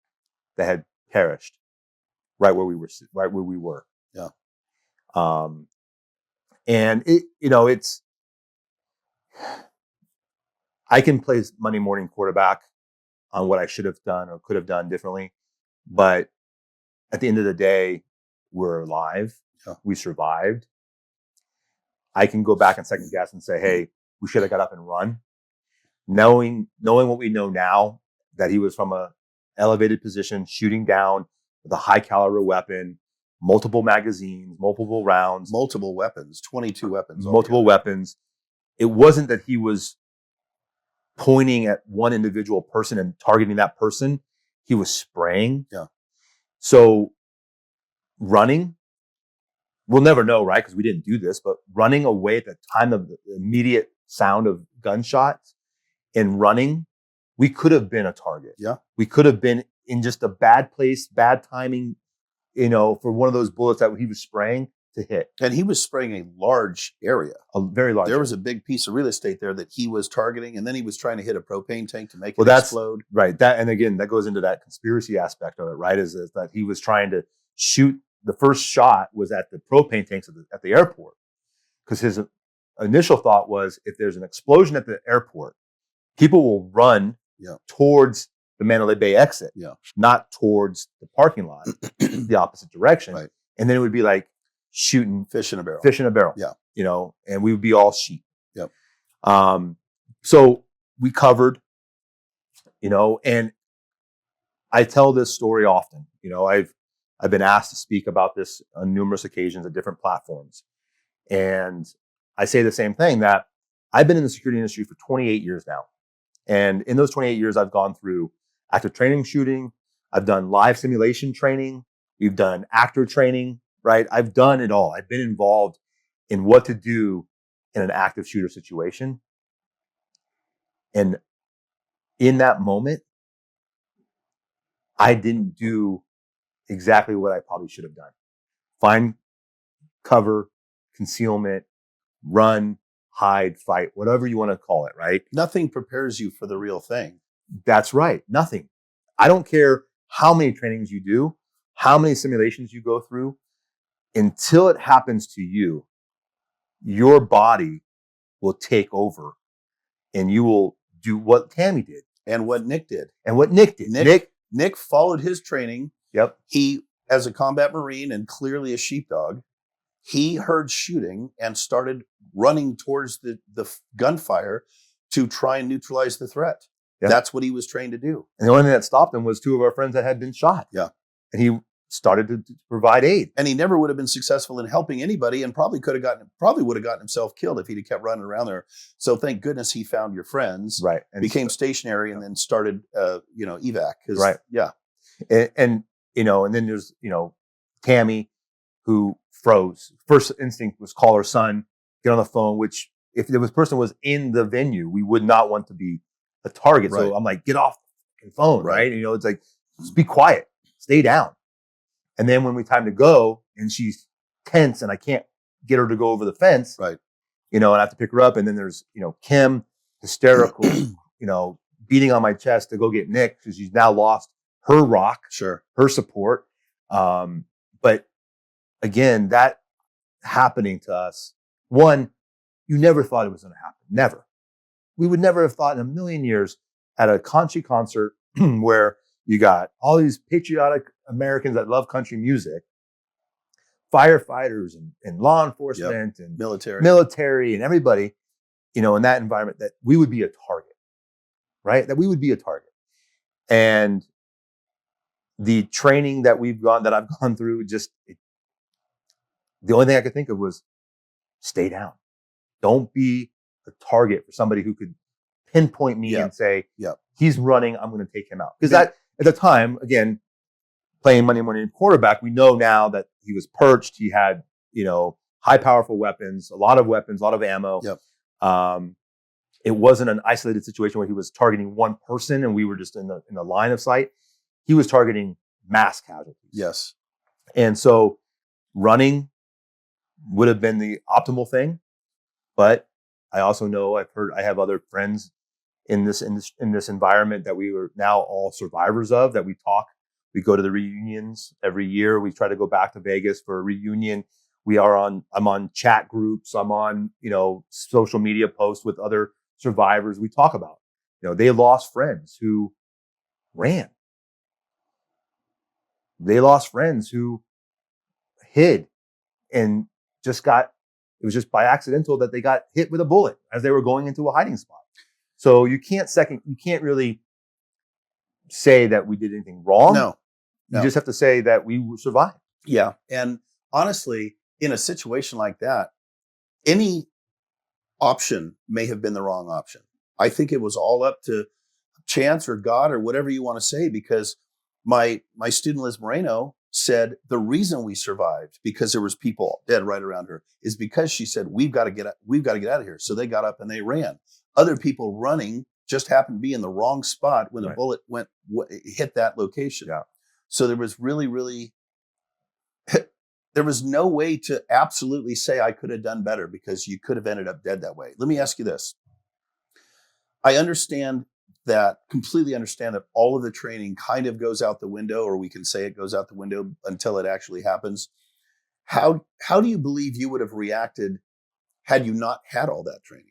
[SPEAKER 2] that had perished right where we were.
[SPEAKER 1] Yeah.
[SPEAKER 2] And it's, I can play Monday morning quarterback on what I should have done or could have done differently. But at the end of the day, we're alive.
[SPEAKER 1] Yeah.
[SPEAKER 2] We survived. I can go back and second guess and say, hey, we should have got up and run. Knowing what we know now, that he was from a elevated position, shooting down with a high caliber weapon, multiple magazines, multiple rounds,
[SPEAKER 1] multiple weapons, 22 weapons,
[SPEAKER 2] multiple weapons. It wasn't that he was pointing at one individual person and targeting that person. He was spraying.
[SPEAKER 1] Yeah.
[SPEAKER 2] So running, we'll never know, right? Because we didn't do this, but running away at the time of the immediate sound of gunshots and running, we could have been a target.
[SPEAKER 1] Yeah.
[SPEAKER 2] We could have been in just a bad place, bad timing, for one of those bullets that he was spraying to hit.
[SPEAKER 1] And he was spraying a large area.
[SPEAKER 2] A very large
[SPEAKER 1] There
[SPEAKER 2] area.
[SPEAKER 1] was a big piece of real estate there that he was targeting, and then he was trying to hit a propane tank to make it explode.
[SPEAKER 2] Right. And again, that goes into that conspiracy aspect of it, right? Is that he was trying to shoot. The first shot was at the propane tanks at the airport, because his initial thought was, if there's an explosion at the airport, people will run towards the Mandalay Bay exit, not towards the parking lot, the opposite direction.
[SPEAKER 1] Right.
[SPEAKER 2] And then it would be like shooting
[SPEAKER 1] fish in a barrel.
[SPEAKER 2] Yeah. And we would be all sheep.
[SPEAKER 1] Yep.
[SPEAKER 2] So we covered, and I tell this story often. I've been asked to speak about this on numerous occasions at different platforms. And I say the same thing, that I've been in the security industry for 28 years now. And in those 28 years, I've gone through active training shooting. I've done live simulation training. We've done actor training, right? I've done it all. I've been involved in what to do in an active shooter situation. And in that moment, I didn't do exactly what I probably should have done. Find cover, concealment, run, hide, fight, whatever you want to call it, right?
[SPEAKER 1] Nothing prepares you for the real thing.
[SPEAKER 2] That's right. Nothing. I don't care how many trainings you do, how many simulations you go through. until it happens to you, your body will take over and you will do what Tammy did.
[SPEAKER 1] And what Nick did.
[SPEAKER 2] And what Nick did.
[SPEAKER 1] Nick followed his training.
[SPEAKER 2] Yep.
[SPEAKER 1] He, as a combat Marine and clearly a sheepdog, he heard shooting and started running towards the gunfire to try and neutralize the threat.
[SPEAKER 2] Yep.
[SPEAKER 1] That's what he was trained to do.
[SPEAKER 2] And the only thing that stopped him was two of our friends that had been shot.
[SPEAKER 1] Yeah.
[SPEAKER 2] And he started to provide aid.
[SPEAKER 1] And he never would have been successful in helping anybody, and probably would have gotten himself killed if he'd kept running around there. So thank goodness he found your friends,
[SPEAKER 2] right?
[SPEAKER 1] And became stationary, and then started, evac.
[SPEAKER 2] Right.
[SPEAKER 1] Yeah.
[SPEAKER 2] And then there's, Tammy, who froze. First instinct was call her son, get on the phone, which if there was person was in the venue, we would not want to be a target.
[SPEAKER 1] Right.
[SPEAKER 2] So I'm like, get off the phone, right? And, it's like, just be quiet, stay down. And then when we time to go and she's tense and I can't get her to go over the fence,
[SPEAKER 1] right?
[SPEAKER 2] And I have to pick her up. And then there's, Kim, hysterical, beating on my chest to go get Nick because she's now lost her rock,
[SPEAKER 1] sure,
[SPEAKER 2] her support. But again, that happening to us, one, you never thought it was going to happen. Never. We would never have thought in a million years at a country concert where you got all these patriotic Americans that love country music, firefighters and law enforcement and military and everybody, in that environment, that we would be a target, right? That we would be a target. And the training that I've gone through, the only thing I could think of was stay down. Don't be a target for somebody who could pinpoint me and say, he's running, I'm going to take him out. Because that, at the time, again, playing Monday morning quarterback, we know now that he was perched. He had, high powerful weapons, a lot of ammo.
[SPEAKER 1] Yep.
[SPEAKER 2] It wasn't an isolated situation where he was targeting one person and we were just in the line of sight. He was targeting mass casualties.
[SPEAKER 1] Yes.
[SPEAKER 2] And so running would have been the optimal thing. But I also know I have other friends in this environment that we were now all survivors of, that we talk. We go to the reunions every year. We try to go back to Vegas for a reunion. I'm on chat groups. I'm on, social media posts with other survivors. We talk about, they lost friends who ran. They lost friends who hid and it was just by accidental that they got hit with a bullet as they were going into a hiding spot. So you can't really say that we did anything wrong.
[SPEAKER 1] No.
[SPEAKER 2] You just have to say that we survived.
[SPEAKER 1] Yeah. And honestly, in a situation like that, any option may have been the wrong option. I think it was all up to chance or God or whatever you want to say, because my student Liz Moreno said the reason we survived, because there was people dead right around her, is because she said, we've got to get out of here. So they got up and they ran. Other people running just happened to be in the wrong spot when the bullet hit that location.
[SPEAKER 2] Yeah.
[SPEAKER 1] So there was really, there was no way to absolutely say I could have done better, because you could have ended up dead that way. Let me ask you this. I completely understand that all of the training kind of goes out the window, or we can say it goes out the window until it actually happens. How do you believe you would have reacted had you not had all that training?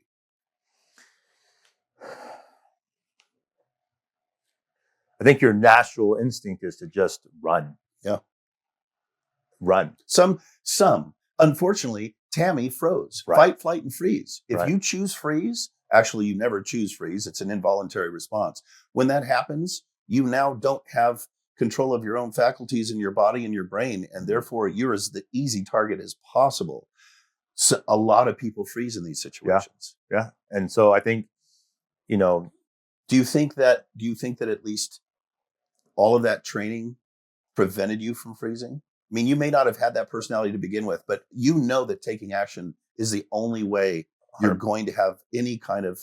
[SPEAKER 2] I think your natural instinct is to just run.
[SPEAKER 1] Yeah.
[SPEAKER 2] Run.
[SPEAKER 1] Some. Unfortunately, Tammy froze.
[SPEAKER 2] Right.
[SPEAKER 1] Fight, flight, and freeze. If
[SPEAKER 2] Right.
[SPEAKER 1] you choose freeze, actually, you never choose freeze. It's an involuntary response. When that happens, you now don't have control of your own faculties in your body and your brain, and therefore you're as the easy target as possible. So a lot of people freeze in these situations.
[SPEAKER 2] Yeah. And so I think,
[SPEAKER 1] do you think that at least all of that training prevented you from freezing? I mean, you may not have had that personality to begin with, but you know that taking action is the only way you're going to have any kind of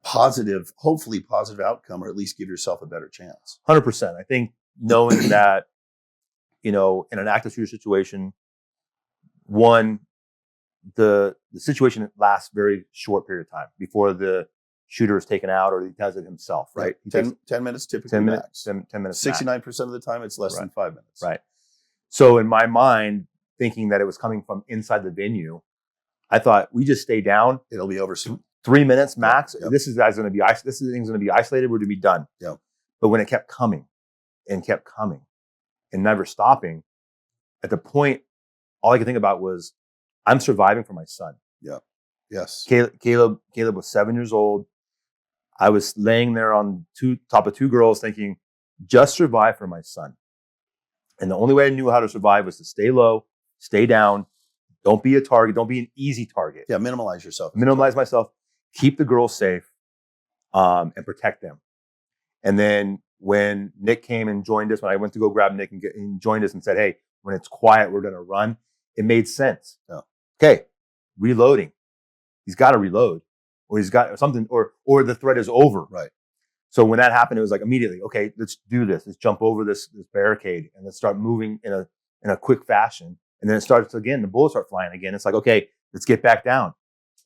[SPEAKER 1] hopefully positive outcome, or at least give yourself a better chance.
[SPEAKER 2] 100%. I think knowing that, in an active shooter situation, one, the situation lasts very short period of time before the shooter is taken out, or he does it himself, right?
[SPEAKER 1] 10 minutes typically
[SPEAKER 2] 10 minutes,
[SPEAKER 1] max.
[SPEAKER 2] 10 minutes
[SPEAKER 1] 69% of the time, it's less than 5 minutes.
[SPEAKER 2] Right. So in my mind, thinking that it was coming from inside the venue. I thought we just stay down.
[SPEAKER 1] It'll be over soon.
[SPEAKER 2] 3 minutes max.
[SPEAKER 1] Yep.
[SPEAKER 2] This thing's going to be isolated. We're going to be done.
[SPEAKER 1] Yep.
[SPEAKER 2] But when it kept coming and never stopping, at the point, all I could think about was, I'm surviving for my son.
[SPEAKER 1] Yeah. Yes.
[SPEAKER 2] Caleb was 7 years old. I was laying there on top of two girls thinking, just survive for my son. And the only way I knew how to survive was to stay low, stay down, don't be a target, don't be an easy target.
[SPEAKER 1] Yeah, minimize yourself.
[SPEAKER 2] Minimize myself, keep the girls safe, and protect them. And then when Nick came and joined us, when I went to go grab Nick and joined us and said, hey, when it's quiet, we're going to run, it made sense.
[SPEAKER 1] Yeah.
[SPEAKER 2] Okay, reloading. He's got to reload, or he's got something, or the threat is over.
[SPEAKER 1] Right.
[SPEAKER 2] So when that happened, it was like immediately, okay, let's do this. Let's jump over this barricade and let's start moving in a quick fashion. And then it starts again, the bullets start flying again. It's like, okay, let's get back down.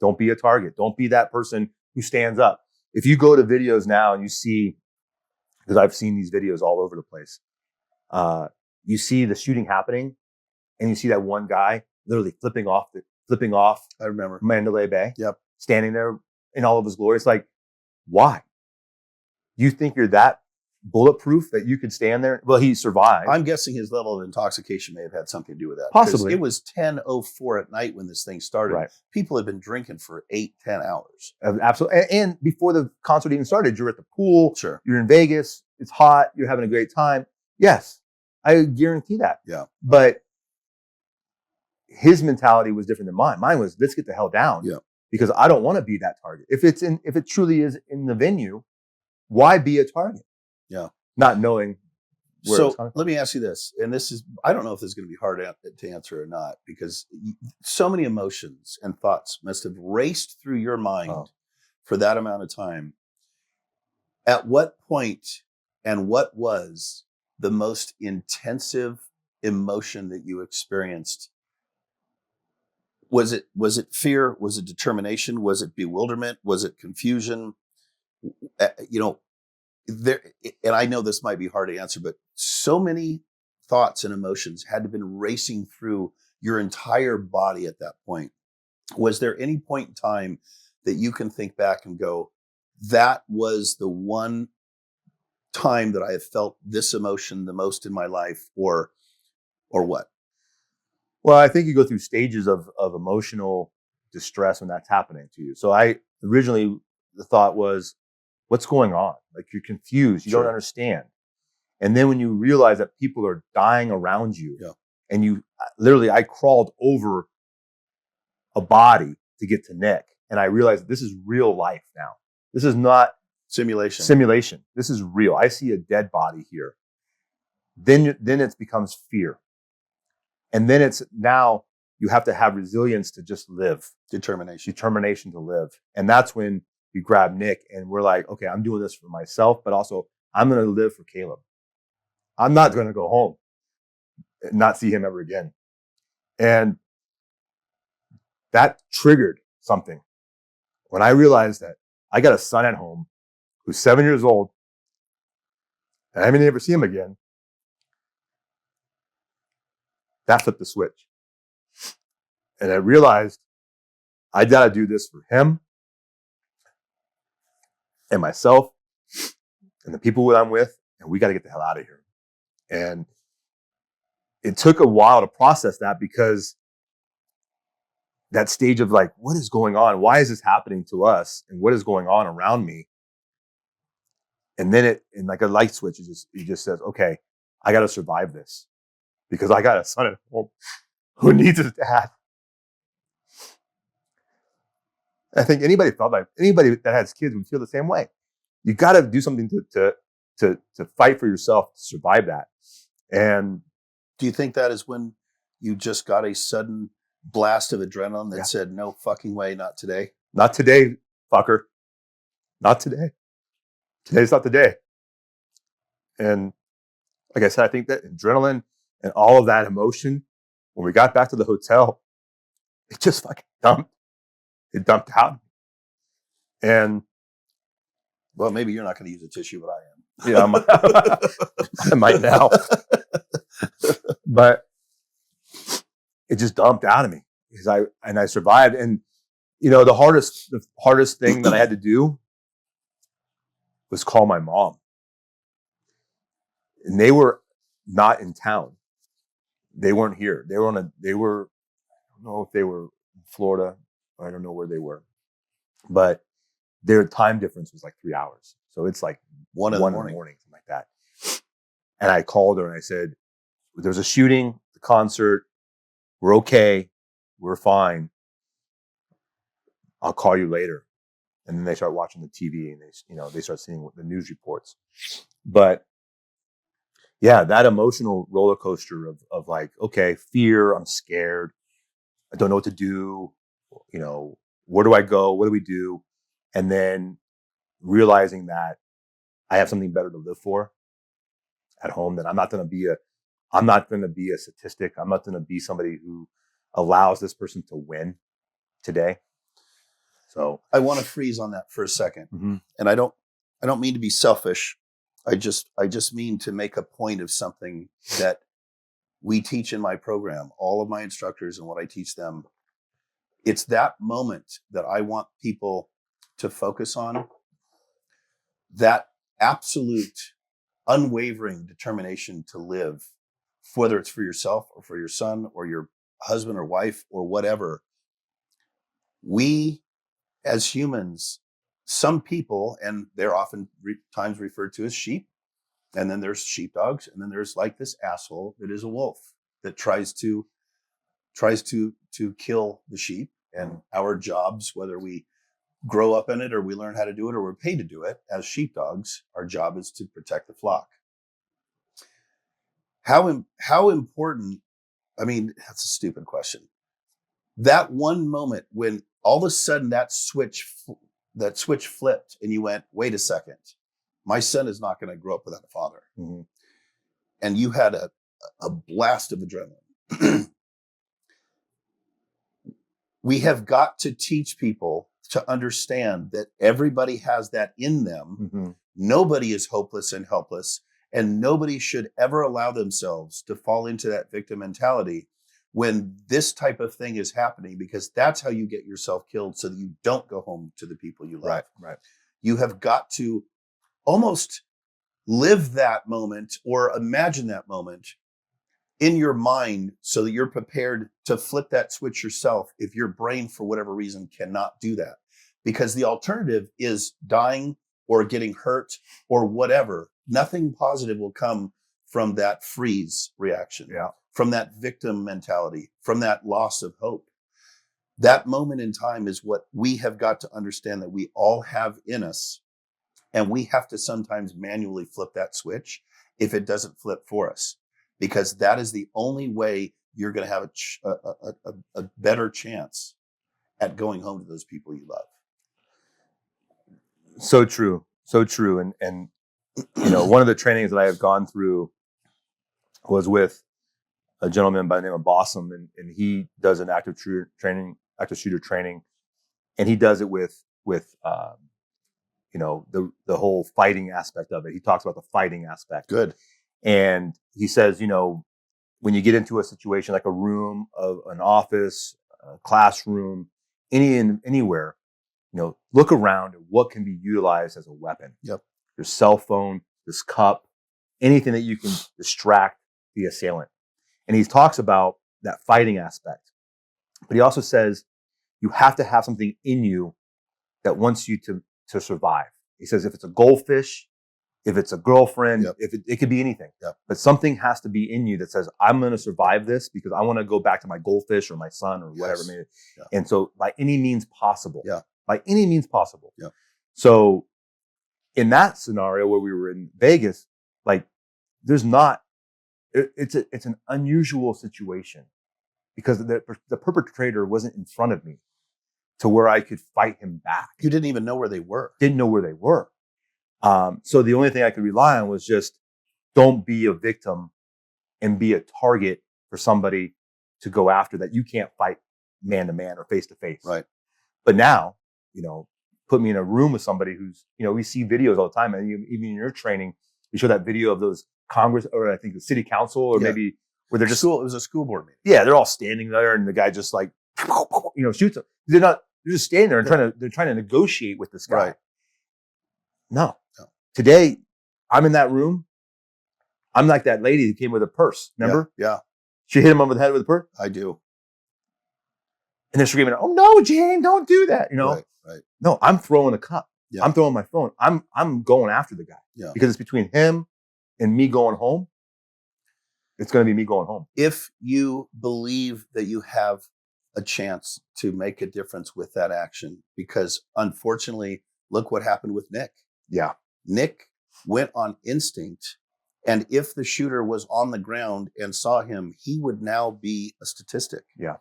[SPEAKER 2] Don't be a target. Don't be that person who stands up. If you go to videos now and you see, because I've seen these videos all over the place, you see the shooting happening and you see that one guy literally flipping off.
[SPEAKER 1] I remember
[SPEAKER 2] Mandalay Bay.
[SPEAKER 1] Yep.
[SPEAKER 2] Standing there in all of his glory. It's like, why? You think you're that bulletproof that you could stand there? Well, he survived.
[SPEAKER 1] I'm guessing his level of intoxication may have had something to do with that.
[SPEAKER 2] Possibly.
[SPEAKER 1] It was 10:04 at night when this thing started.
[SPEAKER 2] Right.
[SPEAKER 1] People had been drinking for 8-10 hours.
[SPEAKER 2] Absolutely. And before the concert even started, you're at the pool.
[SPEAKER 1] Sure.
[SPEAKER 2] You're in Vegas. It's hot. You're having a great time. Yes, I guarantee that.
[SPEAKER 1] Yeah.
[SPEAKER 2] But his mentality was different than mine. Mine was, let's get the hell down.
[SPEAKER 1] Yeah.
[SPEAKER 2] Because I don't want to be that target. If it truly is in the venue, why be a target?
[SPEAKER 1] Yeah.
[SPEAKER 2] Not knowing where it's coming from.
[SPEAKER 1] Let me ask you this, and this is, I don't know if this is going to be hard to answer or not, because so many emotions and thoughts must have raced through your mind for that amount of time. At what point and what was the most intensive emotion that you experienced? Was it fear? Was it determination? Was it bewilderment? Was it confusion? There, and I know this might be hard to answer, but so many thoughts and emotions had to have been racing through your entire body at that point. Was there any point in time that you can think back and go, that was the one time that I have felt this emotion the most in my life, or what?
[SPEAKER 2] Well, I think you go through stages of emotional distress when that's happening to you. So originally the thought was, what's going on? Like, you're confused. You
[SPEAKER 1] Sure.
[SPEAKER 2] don't understand. And then when you realize that people are dying around you,
[SPEAKER 1] Yeah.
[SPEAKER 2] and I crawled over a body to get to Nick. And I realized this is real life now. This is not simulation. This is real. I see a dead body here. Then it becomes fear. And then it's now you have to have resilience to just live. Determination to live. And that's when we grab Nick and we're like, okay, I'm doing this for myself, but also I'm going to live for Caleb. I'm not going to go home and not see him ever again. And that triggered something. When I realized that I got a son at home who's 7 years old and I may never see him again, that flipped the switch. And I realized I got to do this for him and myself and the people that I'm with, and we got to get the hell out of here. And it took a while to process that, because that stage of like, what is going on? Why is this happening to us? And what is going on around me? And then and like a light switch, it just says, okay, I got to survive this, because I got a son at home who needs his dad. I think anybody that has kids would feel the same way. You got to do something to fight for yourself to survive that. And
[SPEAKER 1] do you think that is when you just got a sudden blast of adrenaline that said, no fucking way, not today?
[SPEAKER 2] Not today, fucker. Not today. Today's not the day. And like I said, I think that adrenaline and all of that emotion, when we got back to the hotel, it just fucking dumped. It dumped out. And
[SPEAKER 1] well, maybe you're not going to use a tissue, but I am.
[SPEAKER 2] Yeah, I might now. But it just dumped out of me because I survived. And, the hardest thing that I had to do was call my mom. And they were not in town. They weren't here. I don't know if they were in Florida, or I don't know where they were, but their time difference was like 3 hours. So it's like 1 in the morning, something like that. And I called her and I said, there was a shooting, the concert. We're okay. We're fine. I'll call you later. And then they start watching the TV and they start seeing the news reports. But yeah, that emotional roller coaster of like, okay, fear, I'm scared. I don't know what to do. Where do I go? What do we do? And then realizing that I have something better to live for at home, that I'm not going to be a statistic. I'm not going to be somebody who allows this person to win today. So
[SPEAKER 1] I want to freeze on that for a second.
[SPEAKER 2] Mm-hmm.
[SPEAKER 1] And I don't mean to be selfish. I just mean to make a point of something that we teach in my program, all of my instructors and what I teach them. It's that moment that I want people to focus on, that absolute unwavering determination to live, whether it's for yourself or for your son or your husband or wife or whatever. We as humans, some people, and they're often times referred to as sheep, and then there's sheepdogs, and then there's like this asshole that is a wolf that tries to kill the sheep. And our jobs, whether we grow up in it or we learn how to do it or we're paid to do it as sheepdogs, our job is to protect the flock. How important, I mean, that's a stupid question. That one moment when all of a sudden that switch flipped and you went, wait a second, my son is not going to grow up without a father.
[SPEAKER 2] Mm-hmm.
[SPEAKER 1] And you had a blast of adrenaline. We have got to teach people to understand that everybody has that in them.
[SPEAKER 2] Mm-hmm.
[SPEAKER 1] Nobody is hopeless and helpless, and nobody should ever allow themselves to fall into that victim mentality when this type of thing is happening, because that's how you get yourself killed so that you don't go home to the people you love.
[SPEAKER 2] Right.
[SPEAKER 1] You have got to almost live that moment or imagine that moment in your mind so that you're prepared to flip that switch yourself if your brain, for whatever reason, cannot do that. Because the alternative is dying or getting hurt or whatever. Nothing positive will come from that freeze reaction, from that victim mentality, from that loss of hope. That moment in time is what we have got to understand that we all have in us. And we have to sometimes manually flip that switch if it doesn't flip for us, because that is the only way you're going to have a better chance at going home to those people you love.
[SPEAKER 2] So true. And one of the trainings that I have gone through was with a gentleman by the name of Bossum, and he does an active shooter training, and he does it with the whole fighting aspect of it. He talks about the fighting aspect.
[SPEAKER 1] Good.
[SPEAKER 2] And he says, when you get into a situation like a room of an office, a classroom, anywhere, look around at what can be utilized as a weapon.
[SPEAKER 1] Yep.
[SPEAKER 2] Your cell phone, this cup, anything that you can distract the assailant. And he talks about that fighting aspect. But he also says you have to have something in you that wants you to survive. He says if it's a goldfish, if it's a girlfriend, if it could be anything. But something has to be in you that says, I'm going to survive this because I want to go back to my goldfish or my son or whatever.
[SPEAKER 1] Yeah.
[SPEAKER 2] And so by any means possible. By any means possible.
[SPEAKER 1] Yeah.
[SPEAKER 2] So in that scenario where we were in Vegas, like there's not, it's an unusual situation because the perpetrator wasn't in front of me to where I could fight him back.
[SPEAKER 1] You didn't even know where they were.
[SPEAKER 2] Didn't know where they were. So the only thing I could rely on was just don't be a victim and be a target for somebody to go after that you can't fight man to man or face to face.
[SPEAKER 1] Right.
[SPEAKER 2] But now, put me in a room with somebody who's, we see videos all the time. And even in your training, you show that video of those Congress or I think the city council or maybe where they're just
[SPEAKER 1] It was a school board meeting.
[SPEAKER 2] yeah, they're all standing there, and the guy just like shoots them. They're just standing there and trying to negotiate with this guy.
[SPEAKER 1] Right.
[SPEAKER 2] No. Today, I'm in that room. I'm like that lady who came with a purse. Remember?
[SPEAKER 1] Yeah.
[SPEAKER 2] She hit him over the head with a purse.
[SPEAKER 1] I do.
[SPEAKER 2] And they're screaming, "Oh no, Jane, don't do that!"
[SPEAKER 1] Right.
[SPEAKER 2] No, I'm throwing a cup.
[SPEAKER 1] Yeah.
[SPEAKER 2] I'm throwing my phone. I'm going after the guy.
[SPEAKER 1] Yeah.
[SPEAKER 2] Because it's between him and me going home. It's going to be me going home.
[SPEAKER 1] If you believe that you have a chance to make a difference with that action, because unfortunately, look what happened with Nick.
[SPEAKER 2] Yeah.
[SPEAKER 1] Nick went on instinct. And if the shooter was on the ground and saw him, he would now be a statistic.
[SPEAKER 2] Yeah.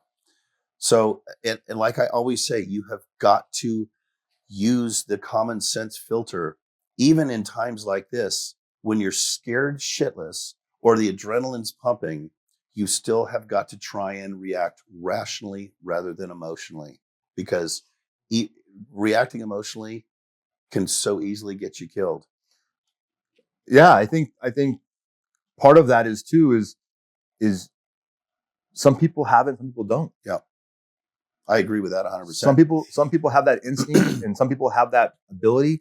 [SPEAKER 1] So, and like I always say, you have got to use the common sense filter, even in times like this, when you're scared shitless or the adrenaline's pumping, you still have got to try and react rationally rather than emotionally, because reacting emotionally can so easily get you killed.
[SPEAKER 2] Yeah, I think part of that is some people have it, some people don't.
[SPEAKER 1] Yeah. I agree with that 100%.
[SPEAKER 2] Some people have that instinct and some people have that ability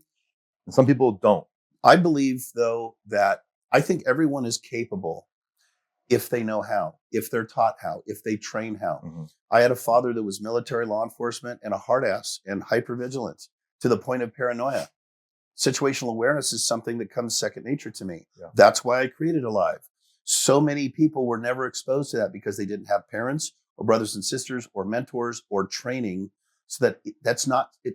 [SPEAKER 2] and some people don't.
[SPEAKER 1] I believe, though, that I think everyone is capable if they know how, if they're taught how, if they train how.
[SPEAKER 2] Mm-hmm.
[SPEAKER 1] I had a father that was military law enforcement and a hard ass and hypervigilant to the point of paranoia. Situational awareness is something that comes second nature to me.
[SPEAKER 2] Yeah.
[SPEAKER 1] That's why I created Alive. So many people were never exposed to that because they didn't have parents or brothers and sisters or mentors or training. So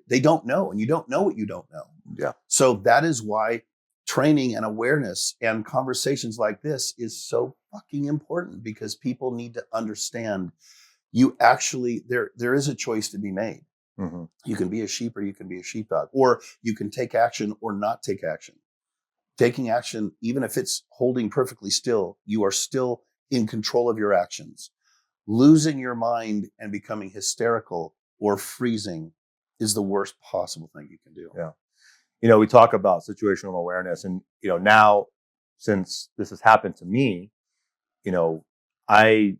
[SPEAKER 1] they don't know, and you don't know what you don't know.
[SPEAKER 2] Yeah.
[SPEAKER 1] So that is why training and awareness and conversations like this is so fucking important, because people need to understand you actually, there is a choice to be made.
[SPEAKER 2] Mm-hmm.
[SPEAKER 1] You can be a sheep or you can be a sheepdog, or you can take action or not take action. Taking action, even if it's holding perfectly still, you are still in control of your actions. Losing your mind and becoming hysterical or freezing is the worst possible thing you can do.
[SPEAKER 2] Yeah. We talk about situational awareness, and, now since this has happened to me, I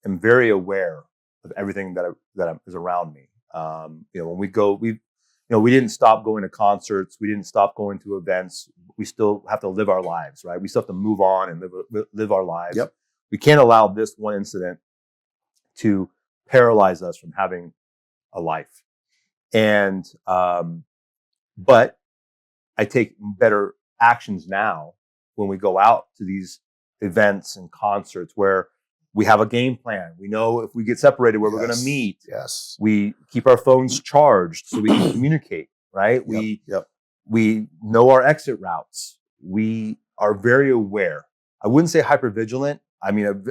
[SPEAKER 2] am very aware of everything that is around me. When we go, we didn't stop going to concerts. We didn't stop going to events. We still have to live our lives, right? We still have to move on and live our lives.
[SPEAKER 1] Yep.
[SPEAKER 2] We can't allow this one incident to paralyze us from having a life. And, but I take better actions now when we go out to these events and concerts where we have a game plan. We know if we get separated where we're going to meet.
[SPEAKER 1] Yes.
[SPEAKER 2] We keep our phones charged so we can communicate, right?
[SPEAKER 1] Yep.
[SPEAKER 2] We know our exit routes. We are very aware. I wouldn't say hypervigilant. I mean,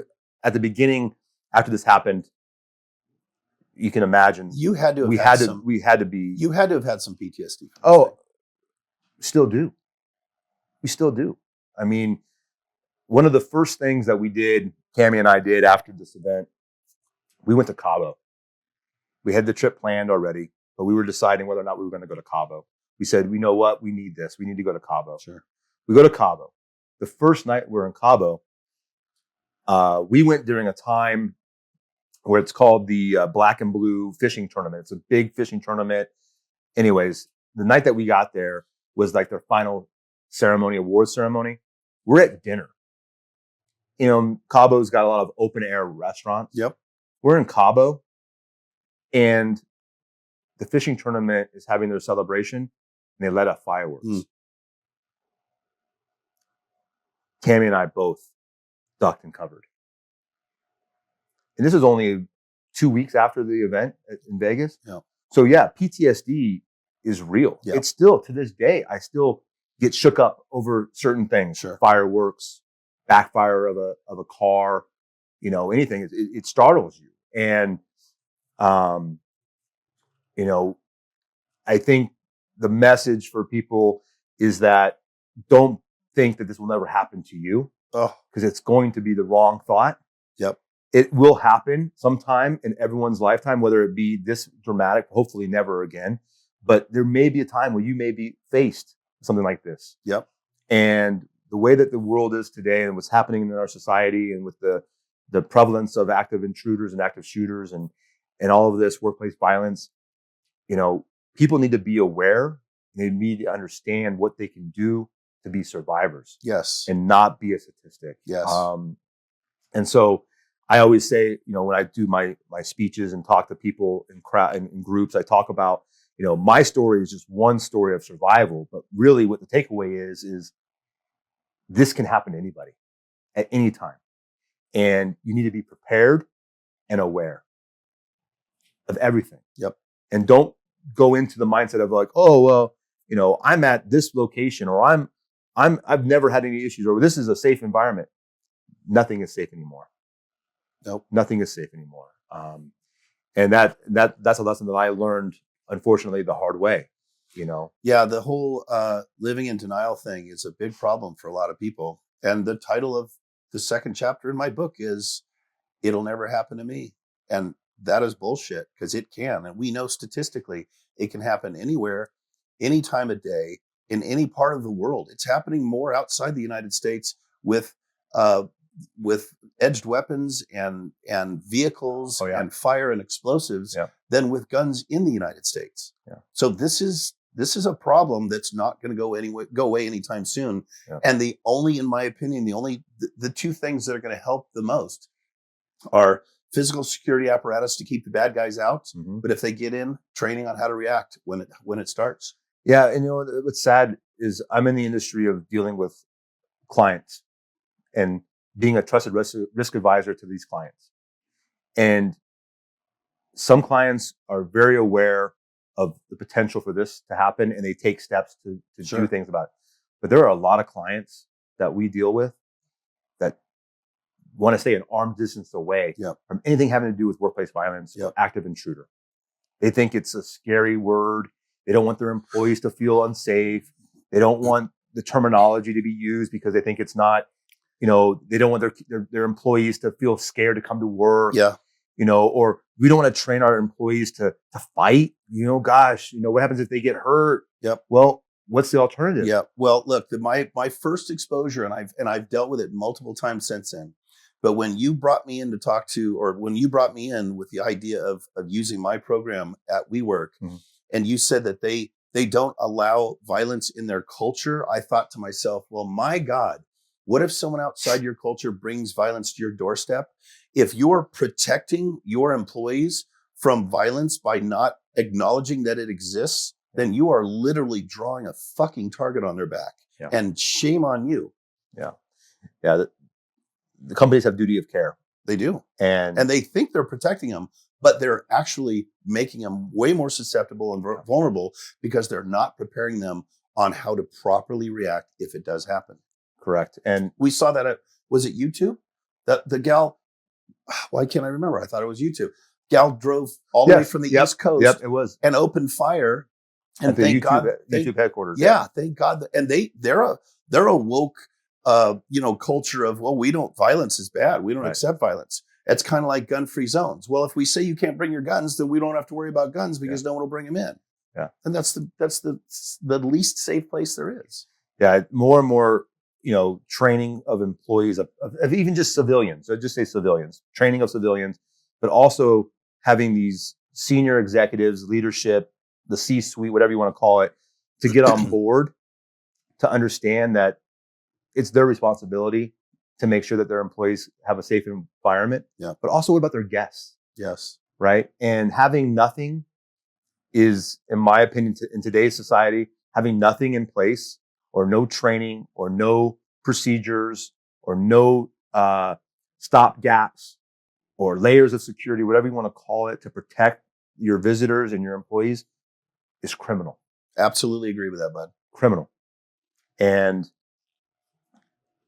[SPEAKER 2] at the beginning, after this happened, you can imagine
[SPEAKER 1] you had to have
[SPEAKER 2] we had to be.
[SPEAKER 1] You had to have had some PTSD.
[SPEAKER 2] Oh, still do. We still do. I mean, one of the first things that we did, Cammie and I did after this event, we went to Cabo. We had the trip planned already, but we were deciding whether or not we were going to go to Cabo. We said, we know what? We need this. We need to go to Cabo.
[SPEAKER 1] Sure.
[SPEAKER 2] We go to Cabo. The first night we're in Cabo, we went during a time where it's called the Black and Blue Fishing Tournament. It's a big fishing tournament. Anyways, the night that we got there was like their final award ceremony. We're at dinner. Cabo's got a lot of open air restaurants.
[SPEAKER 1] Yep.
[SPEAKER 2] We're in Cabo, and the fishing tournament is having their celebration, and they let off fireworks. Cammie and I both ducked and covered. And this is only 2 weeks after the event in Vegas.
[SPEAKER 1] Yeah.
[SPEAKER 2] So yeah, PTSD is real.
[SPEAKER 1] Yeah.
[SPEAKER 2] It's still, to this day, I still get shook up over certain things.
[SPEAKER 1] Sure.
[SPEAKER 2] Fireworks, backfire of a car, anything. It startles you. And, I think the message for people is that don't think that this will never happen to you, because it's going to be the wrong thought.
[SPEAKER 1] Yep.
[SPEAKER 2] It will happen sometime in everyone's lifetime, whether it be this dramatic, hopefully never again. But there may be a time where you may be faced with something like this.
[SPEAKER 1] Yep.
[SPEAKER 2] And the way that the world is today and what's happening in our society and with the the prevalence of active intruders and active shooters and all of this workplace violence, people need to be aware. They need to understand what they can do to be survivors.
[SPEAKER 1] Yes.
[SPEAKER 2] And not be a statistic.
[SPEAKER 1] Yes.
[SPEAKER 2] And so I always say, when I do my speeches and talk to people in groups, I talk about, my story is just one story of survival, but really what the takeaway is this can happen to anybody at any time. And you need to be prepared and aware of everything.
[SPEAKER 1] Yep.
[SPEAKER 2] And don't go into the mindset of like, oh, well, I'm at this location, or I've never had any issues, or this is a safe environment. Nothing is safe anymore.
[SPEAKER 1] Nope.
[SPEAKER 2] Nothing is safe anymore. And that's a lesson that I learned, unfortunately, the hard way.
[SPEAKER 1] Yeah, the whole living in denial thing is a big problem for a lot of people. And the title of the second chapter in my book is "It'll Never Happen to Me," and that is bullshit, because it can, and we know statistically it can happen anywhere, any time of day, in any part of the world. It's happening more outside the United States with edged weapons and vehicles and fire and explosves than with guns in the United States.
[SPEAKER 2] Yeah.
[SPEAKER 1] So this is a problem that's not going to go away anytime soon. Yeah. And in my opinion, the two things that are going to help the most are physical security apparatus to keep the bad guys out. Mm-hmm. But if they get in, training on how to react when it starts.
[SPEAKER 2] Yeah. And what's sad is I'm in the industry of dealing with clients and being a trusted risk advisor to these clients. And some clients are very aware of the potential for this to happen, and they take steps to do things about it. But there are a lot of clients that we deal with that want to stay an arm's distance away from anything having to do with workplace violence or active intruder. They think it's a scary word. They don't want their employees to feel unsafe. They don't want the terminology to be used because they think it's not, they don't want their employees to feel scared to come to work. Yeah. Or we don't want to train our employees to fight. What happens if they get hurt? Yep. Well, what's the alternative?
[SPEAKER 1] Yeah. Well, look, my first exposure, and I've dealt with it multiple times since then. But when you brought me in to talk to, or when you brought me in with the idea of using my program at WeWork, mm-hmm. and you said that they don't allow violence in their culture, I thought to myself, well, my God, what if someone outside your culture brings violence to your doorstep? If you're protecting your employees from violence by not acknowledging that it exists, then you are literally drawing a fucking target on their back. Yeah. And shame on you.
[SPEAKER 2] Yeah. Yeah. The companies have duty of care.
[SPEAKER 1] They do.
[SPEAKER 2] And
[SPEAKER 1] they think they're protecting them, but they're actually making them way more susceptible and vulnerable because they're not preparing them on how to properly react if it does happen.
[SPEAKER 2] Correct. And
[SPEAKER 1] we saw that was it YouTube? That the gal, why can't I remember? I thought it was YouTube. Gal drove all the way from the East Coast.
[SPEAKER 2] Yep, it was.
[SPEAKER 1] And opened fire. And
[SPEAKER 2] at the
[SPEAKER 1] thank God,
[SPEAKER 2] YouTube headquarters.
[SPEAKER 1] Yeah, thank God. And they're a woke culture of, well, violence is bad. We don't accept violence. It's kind of like gun-free zones. Well, if we say you can't bring your guns, then we don't have to worry about guns because no one will bring them in.
[SPEAKER 2] Yeah.
[SPEAKER 1] And that's the least safe place there is.
[SPEAKER 2] Yeah, more and more, training of employees of even just civilians. I just say civilians, training of civilians, but also having these senior executives, leadership, the C-suite, whatever you want to call it, to get on board, to understand that it's their responsibility to make sure that their employees have a safe environment.
[SPEAKER 1] Yeah.
[SPEAKER 2] But also what about their guests?
[SPEAKER 1] Yes.
[SPEAKER 2] Right. And having nothing is, in my opinion, in today's society, having nothing in place, or no training, or no procedures, or no stop gaps, or layers of security, whatever you want to call it, to protect your visitors and your employees, is criminal.
[SPEAKER 1] Absolutely agree with that, bud.
[SPEAKER 2] Criminal. And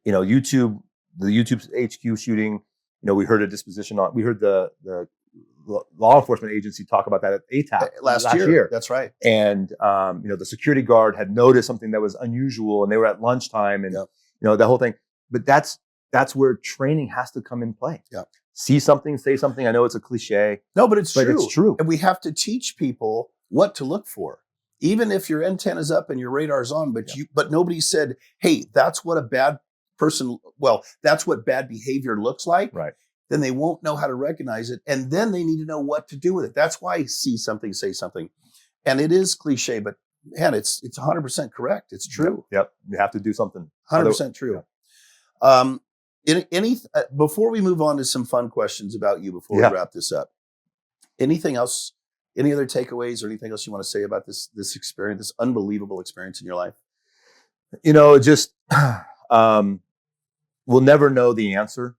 [SPEAKER 2] the YouTube's HQ shooting, we heard a disposition on. We heard the law enforcement agency talk about that at ATAP
[SPEAKER 1] last year. That's right.
[SPEAKER 2] And the security guard had noticed something that was unusual, and they were at lunchtime, and the whole thing. But that's where training has to come in play.
[SPEAKER 1] Yeah.
[SPEAKER 2] See something, say something. I know it's a cliche.
[SPEAKER 1] No, but it's true.
[SPEAKER 2] It's true.
[SPEAKER 1] And we have to teach people what to look for. Even if your antenna's up and your radar's on, but nobody said, hey, that's what a bad person, that's what bad behavior looks like.
[SPEAKER 2] Right.
[SPEAKER 1] then they won't know how to recognize it. And then they need to know what to do with it. That's why see something, say something. And it is cliche, but man, it's 100% correct. It's true.
[SPEAKER 2] Yep. You have to do something.
[SPEAKER 1] 100% true. Before we move on to some fun questions about you, before we wrap this up, anything else, any other takeaways or anything else you want to say about this experience, this unbelievable experience in your life?
[SPEAKER 2] Just, we'll never know the answer.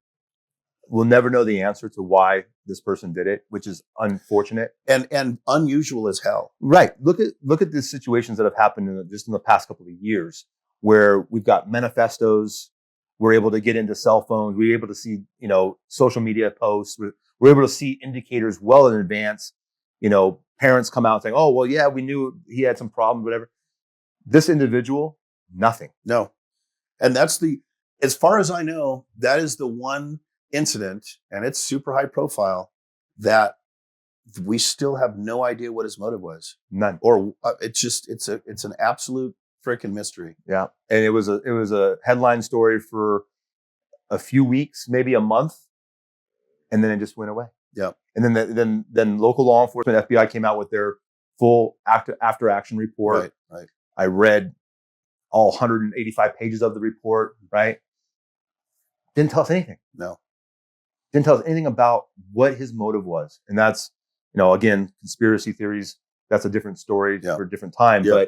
[SPEAKER 2] We'll never know the answer to why this person did it, which is unfortunate
[SPEAKER 1] and unusual as hell.
[SPEAKER 2] Right. Look at the situations that have happened just in the past couple of years, where we've got manifestos. We're able to get into cell phones. We're able to see, social media posts. We're able to see indicators well in advance. Parents come out saying, "Oh, well, yeah, we knew he had some problems, whatever." This individual, nothing.
[SPEAKER 1] No. And that's as far as I know, that is the one incident, and it's super high profile, that we still have no idea what his motive was.
[SPEAKER 2] None.
[SPEAKER 1] Or it's an absolute freaking mystery.
[SPEAKER 2] Yeah. And it was a headline story for a few weeks, maybe a month, and then it just went away.
[SPEAKER 1] Yeah.
[SPEAKER 2] And then local law enforcement, FBI, came out with their full after action report.
[SPEAKER 1] Right.
[SPEAKER 2] I read all 185 pages of the report, right? Didn't tell us anything.
[SPEAKER 1] No.
[SPEAKER 2] Didn't tell us anything about what his motive was. And that's, again, conspiracy theories, that's a different story for a different time.
[SPEAKER 1] Yeah.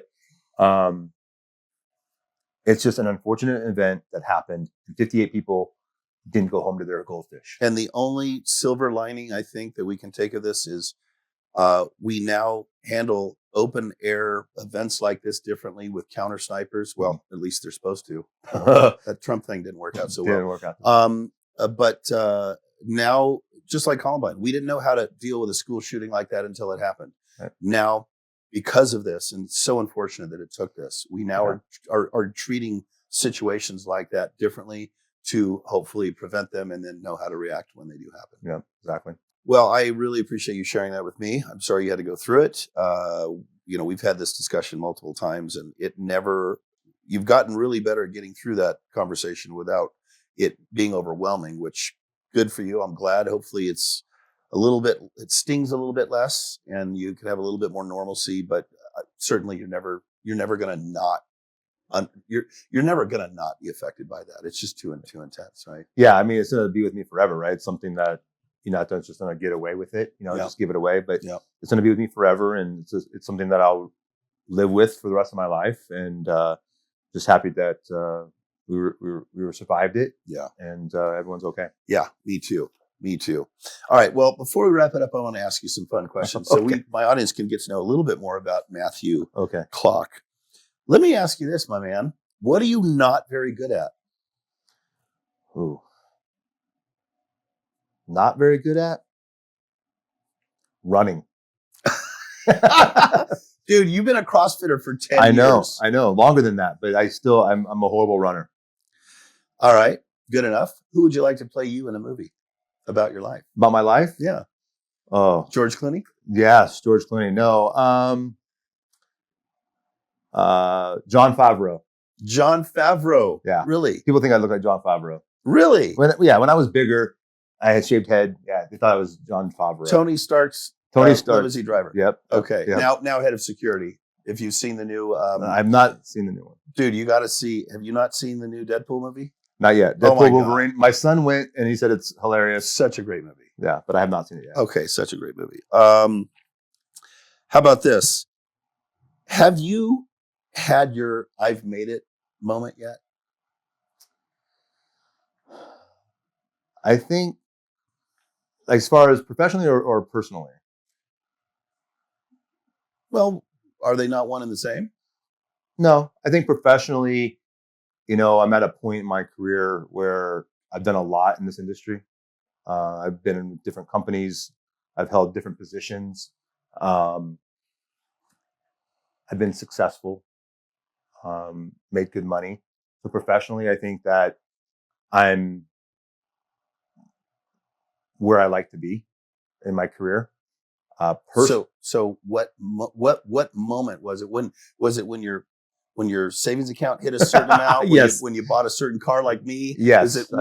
[SPEAKER 2] But it's just an unfortunate event that happened. And 58 people didn't go home to their goldfish.
[SPEAKER 1] And the only silver lining I think that we can take of this is we now handle open air events like this differently with counter snipers. Well, at least they're supposed to. That Trump thing didn't work out so well.
[SPEAKER 2] Didn't work out.
[SPEAKER 1] But now, just like Columbine, we didn't know how to deal with a school shooting like that until it happened.
[SPEAKER 2] Right.
[SPEAKER 1] Now, because of this, and it's so unfortunate that it took this, we now are treating situations like that differently to hopefully prevent them and then know how to react when they do happen.
[SPEAKER 2] Yeah, exactly.
[SPEAKER 1] Well, I really appreciate you sharing that with me. I'm sorry you had to go through it. We've had this discussion multiple times, and you've gotten really better at getting through that conversation without it being overwhelming, which good for you. I'm glad. Hopefully it stings a little bit less and you can have a little bit more normalcy, but certainly you're never going to not be affected by that. It's just too intense, right?
[SPEAKER 2] Yeah. I mean, it's going to be with me forever, right? It's something that, it's just going to get away with it, just give it away, but it's going to be with me forever. And it's something that I'll live with for the rest of my life. And, just happy that, we survived it.
[SPEAKER 1] Yeah.
[SPEAKER 2] And, everyone's okay.
[SPEAKER 1] Yeah. Me too. All right. Well, before we wrap it up, I want to ask you some fun questions. So my audience can get to know a little bit more about Matthew Klock. Let me ask you this, my man. What are you not very good at?
[SPEAKER 2] Ooh. Not very good at? Running.
[SPEAKER 1] Dude, you've been a CrossFitter for 10 years.
[SPEAKER 2] I know. Longer than that, but I'm a horrible runner.
[SPEAKER 1] All right. Good enough. Who would you like to play you in a movie about your life?
[SPEAKER 2] About my life?
[SPEAKER 1] Yeah.
[SPEAKER 2] Oh.
[SPEAKER 1] George Clooney?
[SPEAKER 2] Yes, George Clooney. No. Jon Favreau.
[SPEAKER 1] Jon Favreau.
[SPEAKER 2] Yeah.
[SPEAKER 1] Really?
[SPEAKER 2] People think I look like Jon Favreau.
[SPEAKER 1] Really?
[SPEAKER 2] When I was bigger, I had shaved head. Yeah, they thought I was Jon Favreau.
[SPEAKER 1] Tony Stark's limousine driver.
[SPEAKER 2] Yep.
[SPEAKER 1] Okay.
[SPEAKER 2] Yep.
[SPEAKER 1] Now head of security. If you've seen the new,
[SPEAKER 2] I've not seen the new one.
[SPEAKER 1] Dude, you got to see. Have you not seen the new Deadpool movie?
[SPEAKER 2] Not yet. Deadpool Wolverine. My son went and he said it's hilarious.
[SPEAKER 1] Such a great movie.
[SPEAKER 2] Yeah, but I have not seen it yet.
[SPEAKER 1] Okay, such a great movie. How about this? Have you had your "I've made it" moment yet?
[SPEAKER 2] I think, as far as professionally or personally?
[SPEAKER 1] Well, are they not one and the same?
[SPEAKER 2] No, I think professionally, I'm at a point in my career where I've done a lot in this industry. I've been in different companies. I've held different positions. I've been successful, made good money. So professionally, I think that I'm where I like to be in my career.
[SPEAKER 1] So what moment was it? When your savings account hit a certain amount?
[SPEAKER 2] Yes.
[SPEAKER 1] When you bought a certain car like me?
[SPEAKER 2] Yes.
[SPEAKER 1] Is it,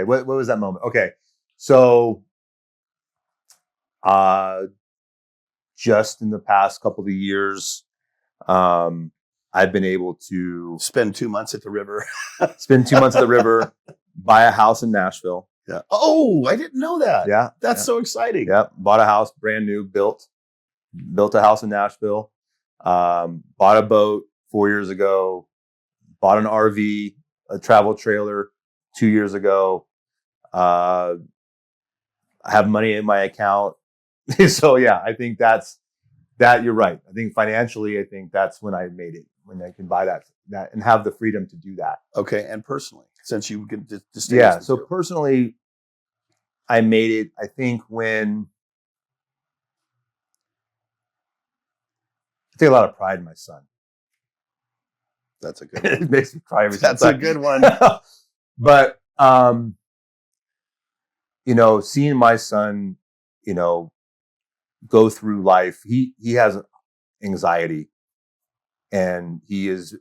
[SPEAKER 2] what was that moment? Okay. So, just in the past couple of years, I've been able to
[SPEAKER 1] Spend 2 months at the river.
[SPEAKER 2] spend 2 months at the river, buy a house in Nashville.
[SPEAKER 1] Yeah. Oh, I didn't know that.
[SPEAKER 2] Yeah.
[SPEAKER 1] That's so exciting.
[SPEAKER 2] Yeah. Bought a house, brand new, built a house in Nashville. Bought a boat 4 years ago. Bought an RV, a travel trailer 2 years ago. I have money in my account. So yeah, I think that you're right. I think financially, I think that's when I made it, when I can buy that and have the freedom to do that.
[SPEAKER 1] Okay. And personally, since you can distinguish.
[SPEAKER 2] Yeah. So personally, I made it, I think, when I take a lot of pride in my son.
[SPEAKER 1] That's a good one.
[SPEAKER 2] It makes me cry every time.
[SPEAKER 1] That's a good one.
[SPEAKER 2] But, seeing my son, go through life, he has anxiety and he has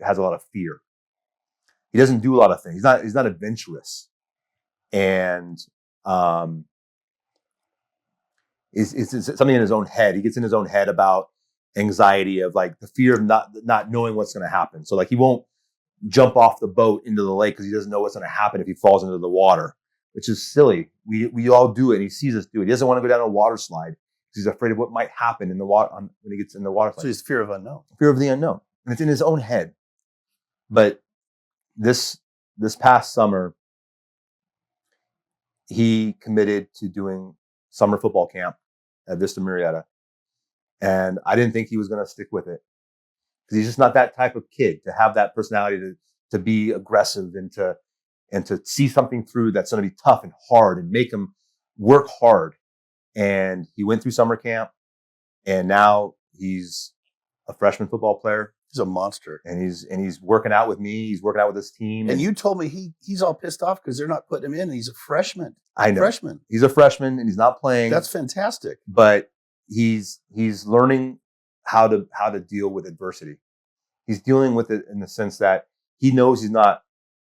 [SPEAKER 2] a lot of fear. He doesn't do a lot of things. He's not adventurous. And, it's something in his own head. He gets in his own head about anxiety of like the fear of not knowing what's going to happen. So like he won't jump off the boat into the lake because he doesn't know what's going to happen if he falls into the water, which is silly. We all do it. And he sees us do it. He doesn't want to go down a water slide because he's afraid of what might happen in the water when he gets in the water slide.
[SPEAKER 1] So it's fear of unknown.
[SPEAKER 2] Fear of the unknown. And it's in his own head. But this past summer, he committed to doing summer football camp at Vista Marietta. And I didn't think he was going to stick with it because he's just not that type of kid to have that personality to be aggressive and to see something through that's going to be tough and hard and make him work hard. And he went through summer camp and now he's a freshman football player.
[SPEAKER 1] He's a monster.
[SPEAKER 2] And he's working out with me. He's working out with his team.
[SPEAKER 1] And you told me he's all pissed off because they're not putting him in. And he's a freshman.
[SPEAKER 2] I know.
[SPEAKER 1] Freshman.
[SPEAKER 2] He's a freshman and he's not playing.
[SPEAKER 1] That's fantastic.
[SPEAKER 2] But he's learning how to deal with adversity. He's dealing with it in the sense that he knows he's not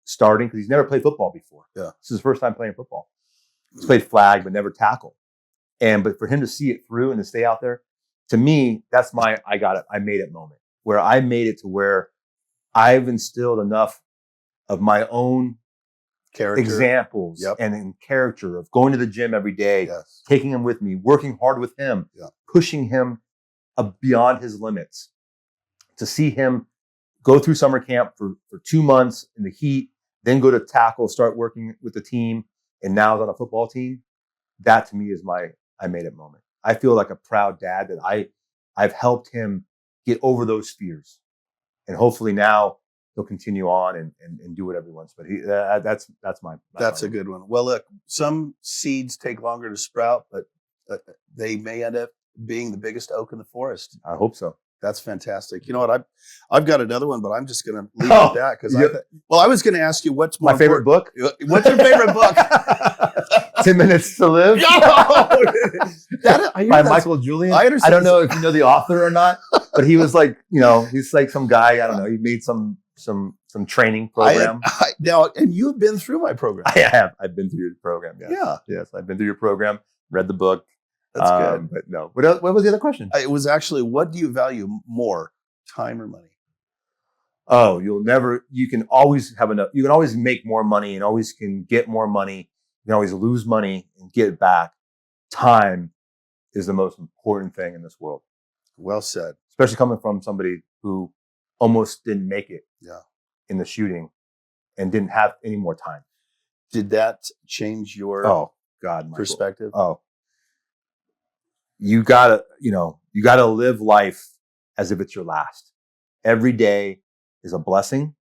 [SPEAKER 2] starting because he's never played football before.
[SPEAKER 1] Yeah.
[SPEAKER 2] This is his first time playing football. He's played flag but never tackle. But for him to see it through and to stay out there, to me, that's my I got it, I made it moment. Where I made it to where I've instilled enough of my own
[SPEAKER 1] character
[SPEAKER 2] examples and in character of going to the gym every day, taking him with me, working hard with him, pushing him beyond his limits. To see him go through summer camp for 2 months in the heat, then go to tackle, start working with the team, and now is on a football team. That to me is my I made it moment. I feel like a proud dad that I've helped him get over those fears. And hopefully now he'll continue on and do whatever he wants. But that's
[SPEAKER 1] a good one. Well, look, some seeds take longer to sprout, but they may end up being the biggest oak in the forest.
[SPEAKER 2] I hope so.
[SPEAKER 1] That's fantastic. You know what? I've got another one, but I'm just going to leave it at that because I was going to ask you what's
[SPEAKER 2] my favorite book.
[SPEAKER 1] What's your favorite book?
[SPEAKER 2] 10 Minutes to Live. By Michael Julian.
[SPEAKER 1] I understand.
[SPEAKER 2] I don't know if you know the author or not, but he was like, he's like some guy. I don't know. He made some training program.
[SPEAKER 1] Now, and you've been through my program.
[SPEAKER 2] I have. I've been through your program. Yes.
[SPEAKER 1] Yeah.
[SPEAKER 2] Yes. I've been through your program. Read the book.
[SPEAKER 1] That's good.
[SPEAKER 2] But no. What was the other question?
[SPEAKER 1] It was actually, what do you value more, time or money?
[SPEAKER 2] Oh, you can always have enough. You can always make more money and always can get more money. You can always lose money and get it back. Time is the most important thing in this world.
[SPEAKER 1] Well said.
[SPEAKER 2] Especially coming from somebody who almost didn't make it in the shooting and didn't have any more time.
[SPEAKER 1] Did that change your perspective?
[SPEAKER 2] Oh, you gotta live life as if it's your last. Every day is a blessing,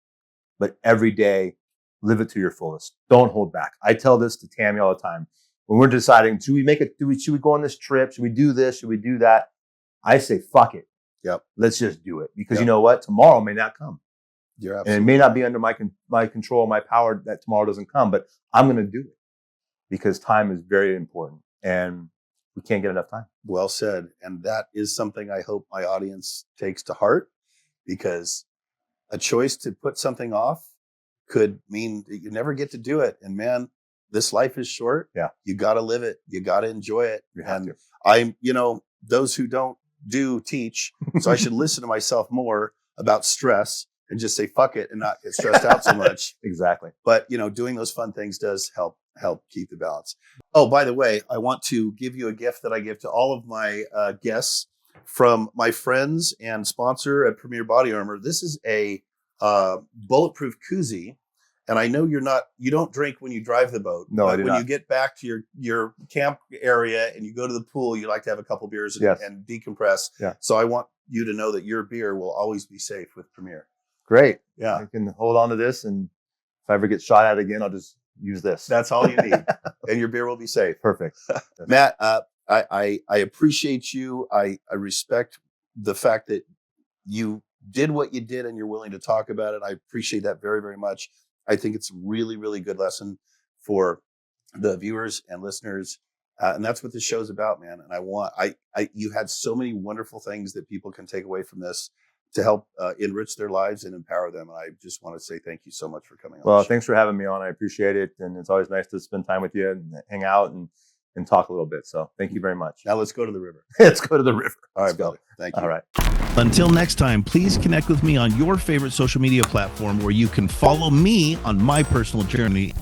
[SPEAKER 2] but every day live it to your fullest. Don't hold back. I tell this to Tammy all the time. When we're deciding, should we go on this trip? Should we do this? Should we do that? I say, fuck it.
[SPEAKER 1] Yep.
[SPEAKER 2] Let's just do it. Because you know what? Tomorrow may not come.
[SPEAKER 1] You're
[SPEAKER 2] and it may not be under my control, my power that tomorrow doesn't come, but I'm going to do it because time is very important and we can't get enough time.
[SPEAKER 1] Well said. And that is something I hope my audience takes to heart, because a choice to put something off could mean that you never get to do it. And man, this life is short.
[SPEAKER 2] Yeah.
[SPEAKER 1] You got to live it. You got to enjoy it.
[SPEAKER 2] You have
[SPEAKER 1] And
[SPEAKER 2] to.
[SPEAKER 1] I'm, those who don't do teach. So I should listen to myself more about stress and just say, fuck it and not get stressed out so much.
[SPEAKER 2] Exactly.
[SPEAKER 1] But, doing those fun things does help keep the balance. Oh, by the way, I want to give you a gift that I give to all of my guests from my friends and sponsor at Premier Body Armor. This is a bulletproof koozie. And I know you don't drink when you drive the boat.
[SPEAKER 2] No,
[SPEAKER 1] but
[SPEAKER 2] I do
[SPEAKER 1] when
[SPEAKER 2] not.
[SPEAKER 1] you get back to your camp area and you go to the pool, you like to have a couple beers and,
[SPEAKER 2] Yes.
[SPEAKER 1] and decompress.
[SPEAKER 2] Yeah.
[SPEAKER 1] So I want you to know that your beer will always be safe with Premier.
[SPEAKER 2] Great.
[SPEAKER 1] Yeah.
[SPEAKER 2] I can hold on to this, and if I ever get shot at again, I'll just use this.
[SPEAKER 1] That's all you need. And your beer will be safe.
[SPEAKER 2] Perfect.
[SPEAKER 1] Matt, I appreciate you. I respect the fact that you did what you did and you're willing to talk about it. I appreciate that very, very much. I think it's a really, really good lesson for the viewers and listeners. And that's what this show's about, man. And you had so many wonderful things that people can take away from this to help enrich their lives and empower them. And I just want to say thank you so much for coming on.
[SPEAKER 2] Well,
[SPEAKER 1] the show.
[SPEAKER 2] thanks for having me on. I appreciate it. And it's always nice to spend time with you and hang out and talk a little bit. So thank you very much.
[SPEAKER 1] Now let's go to the river.
[SPEAKER 2] Let's go to the river.
[SPEAKER 1] All
[SPEAKER 2] Let's
[SPEAKER 1] right,
[SPEAKER 2] go.
[SPEAKER 1] brother. Thank you.
[SPEAKER 2] All right.
[SPEAKER 3] Until next time, please connect with me on your favorite social media platform where you can follow me on my personal journey